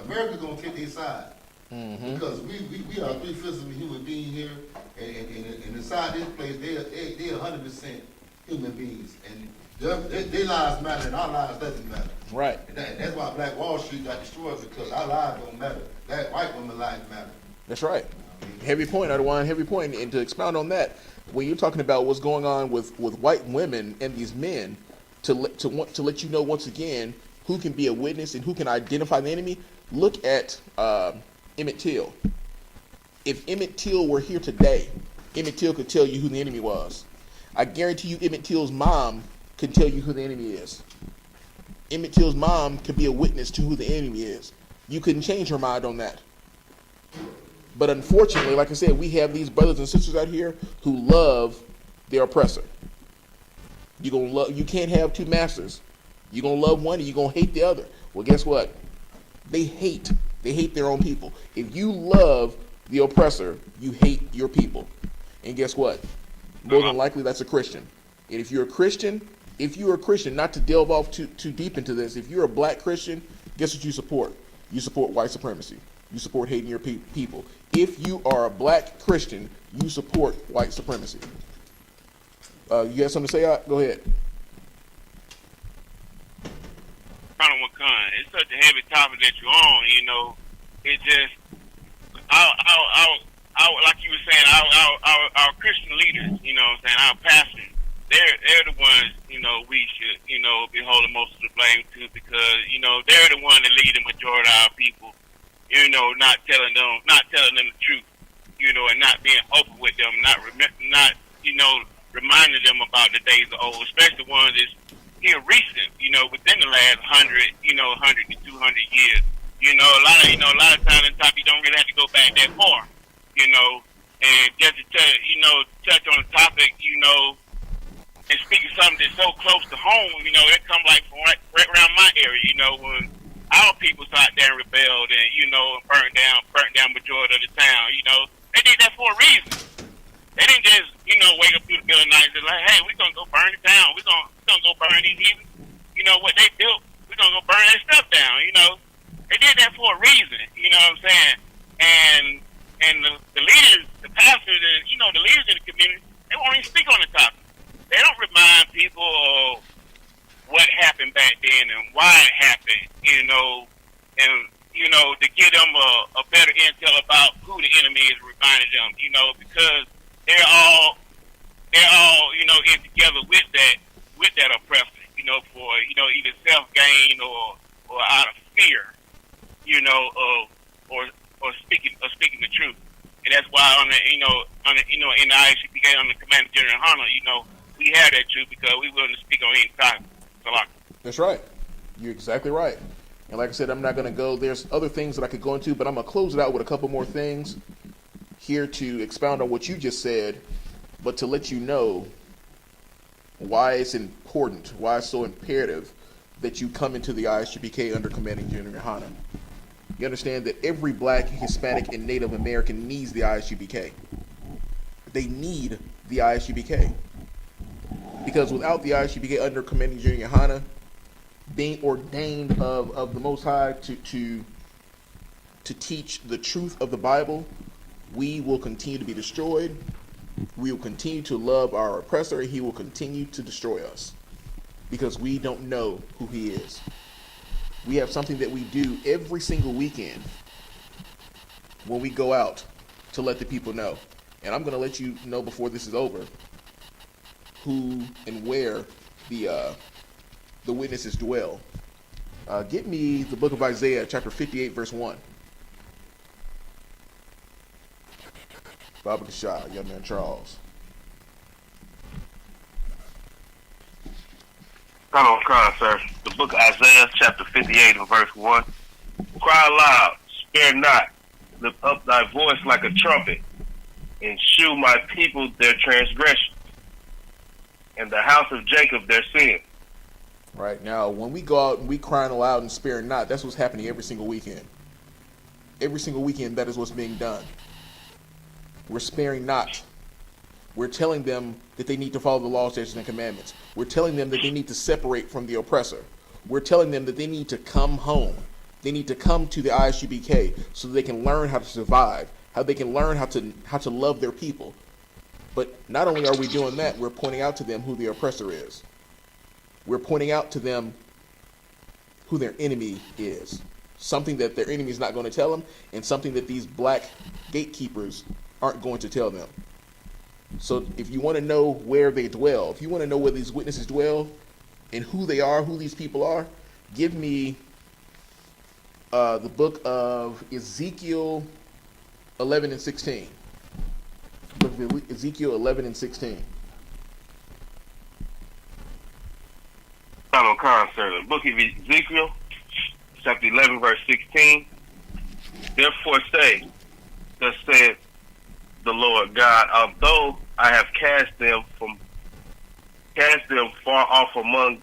S7: America's gonna take their side because we are 3/5 of a human being here, and inside this place they're 100% human beings, and their lives matter and our lives doesn't matter.
S1: Right.
S7: And that's why Black Wall Street got destroyed because our lives don't matter. That white woman's lives matter.
S1: That's right. Heavy point, Adawan, heavy point. And to expound on that, when you're talking about what's going on with white women and these men, to want to let you know once again who can be a witness and who can identify the enemy, look at Emmett Till. If Emmett Till were here today, Emmett Till could tell you who the enemy was. I guarantee you Emmett Till's mom could tell you who the enemy is. Emmett Till's mom could be a witness to who the enemy is. You couldn't change her mind on that. But unfortunately, like I said, we have these brothers and sisters out here who love their oppressor. You can't have two masters. You're gonna love one and you're gonna hate the other. Well, guess what? They hate their own people. If you love the oppressor, you hate your people. And guess what? More than likely that's a Christian. And if you're a Christian, not to delve off too deep into this, if you're a black Christian, guess what you support? You support white supremacy. You support hating your people. If you are a black Christian, you support white supremacy. You got something to say? Go ahead.
S4: It's such a heavy topic that you're on. It just, like you were saying, our Christian leaders, what I'm saying, our pastors, they're the ones, we should, be holding most of the blame to, because, they're the ones that lead the majority of our people, not telling them the truth, and not being open with them, not reminding them about the days of old, especially ones that's here recent, within the last 100 to 200 years. A lot of times in top, you don't really have to go back that far, and just to touch on the topic, and speak of something that's so close to home, it come like from right around my area, when our people sat there and rebelled and, burnt down majority of the town, they did that for a reason. They didn't just, wake up through the middle of the night and say, like, hey, we're going to go burn it down. We're gonna go burn these heathens. What they built, we're going to go burn that stuff down, They did that for a reason, what I'm saying? And the leaders, the pastors, and, the leaders in the community, they won't even speak on the topic. They don't remind people of what happened back then and why it happened, and, to give them a better intel about who the enemy is, reminding them, because they're all, in together with that oppressor, for, either self-gain or out of fear, or speaking the truth. And that's why in the I.S.U.P.K, on the Commander General Yahanna, we have that truth because we willing to speak on any time.
S1: That's right. You're exactly right. And like I said, I'm not going to go. There's other things that I could go into, but I'm going to close it out with a couple more things here to expound on what you just said, but to let you know why it's important, why it's so imperative that you come into the I.S.U.P.K under Commanding General Yahanna. You understand that every black, Hispanic, and Native American needs the I.S.U.P.K. They need the I.S.U.P.K. Because without the I.S.U.P.K under Commanding General Yahanna, being ordained of the Most High to teach the truth of the Bible, we will continue to be destroyed. We will continue to love our oppressor, and he will continue to destroy us because we don't know who he is. We have something that we do every single weekend when we go out to let the people know. And I'm going to let you know before this is over who and where the witnesses dwell. Get me the book of Isaiah, chapter 58, verse 1. Baba Kashah, young man Charles.
S3: Come on, cry, sir. The book of Isaiah, chapter 58, and verse 1. Cry aloud, spare not, lift up thy voice like a trumpet, and shew my people their transgression, and the house of Jacob their sin.
S1: Right now, when we go out and we crying aloud and sparing not, that's what's happening every single weekend. Every single weekend, that is what's being done. We're sparing not. We're telling them that they need to follow the laws, statutes, and commandments. We're telling them that they need to separate from the oppressor. We're telling them that they need to come home. They need to come to the I.S.U.P.K so that they can learn how to survive, how they can learn how to love their people. But not only are we doing that, we're pointing out to them who the oppressor is. We're pointing out to them who their enemy is. something that their enemy is not going to tell them, and something that these black gatekeepers aren't going to tell them. So if you want to know where they dwell, if you want to know where these witnesses dwell and who they are, who these people are, give me the book of Ezekiel 11 and 16. Book of Ezekiel 11 and 16.
S3: Final concert. The book of Ezekiel, chapter 11, verse 16. Therefore say, thus saith the Lord God, although I have cast them far off among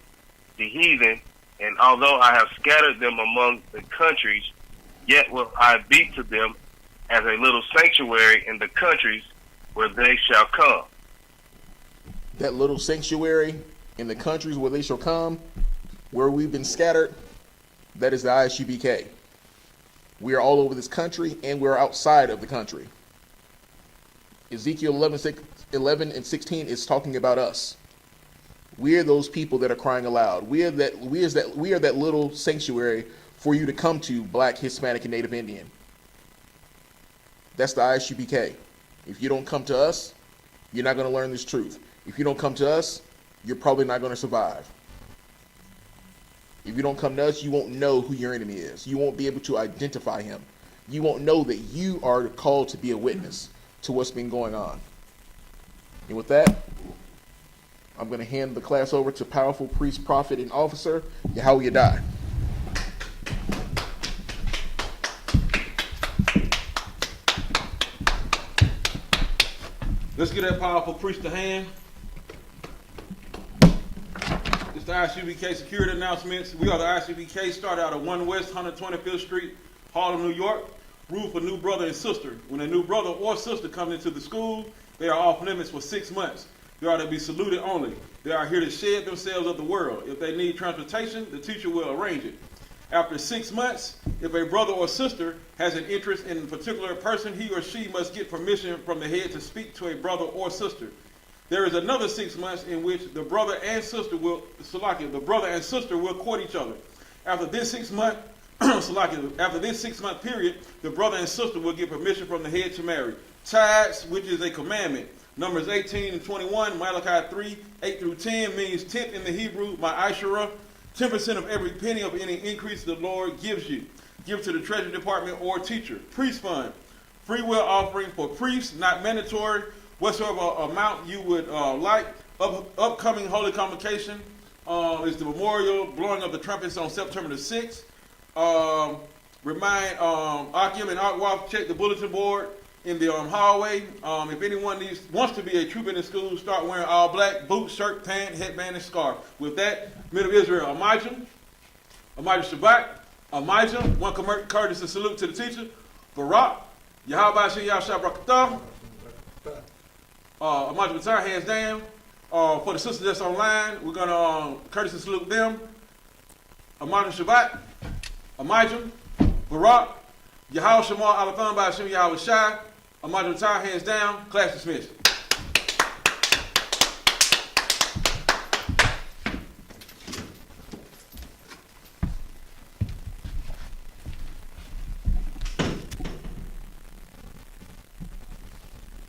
S3: the heathen, and although I have scattered them among the countries, yet will I be to them as a little sanctuary in the countries where they shall come.
S1: That little sanctuary in the countries where they shall come, where we've been scattered, that is the I.S.U.P.K. We are all over this country, and we're outside of the country. Ezekiel 11 and 16 is talking about us. We are those people that are crying aloud. We are that little sanctuary for you to come to, Black, Hispanic, and Native Indian. That's the I.S.U.P.K. If you don't come to us, you're not going to learn this truth. If you don't come to us, you're probably not going to survive. If you don't come to us, you won't know who your enemy is. You won't be able to identify him. You won't know that you are called to be a witness to what's been going on. And with that, I'm going to hand the class over to powerful priest, prophet, and officer, Yahanna.
S8: Let's get that powerful priest a hand. It's the I.S.U.P.K. security announcements. We are the I.S.U.P.K. started out of 1 West 125th Street, Harlem, New York. Rule for new brother and sister. When a new brother or sister comes into the school, they are off limits for 6 months. They are to be saluted only. They are here to shed themselves of the world. If they need transportation, the teacher will arrange it. After 6 months, if a brother or sister has an interest in a particular person, he or she must get permission from the head to speak to a brother or sister. There is another 6 months in which the brother and sister will court each other. After this 6 month period, the brother and sister will get permission from the head to marry. Tithes, which is a commandment. Numbers 18 and 21, Malachi 3, 8 through 10 means tenth in the Hebrew, ma'ashara, 10% of every penny of any increase the Lord gives you. Give to the Treasury Department or teacher. Priest fund, free will offering for priests, not mandatory. Whatsoever amount you would like. Upcoming Holy Convocation is the memorial blowing of the trumpets on September the 6th. Remind Akim and Akwaf check the bulletin board in the hallway. If anyone wants to be a troop in the school, start wearing all black, boots, shirt, pant, headband, and scarf. With that, men of Israel, Amijah Shabbat, Amijah, one courtesy salute to the teacher, Barak, Yahweh Shem Yahshua Brakatah, Amijah Batar, hands down. For the sisters that's online, we're going to courtesy salute them. Amijah Shabbat, Amijah, Barak, Yahweh Shema Alathan by Hashem Yahweh Shai, Amijah Batar, hands down. Class dismissed.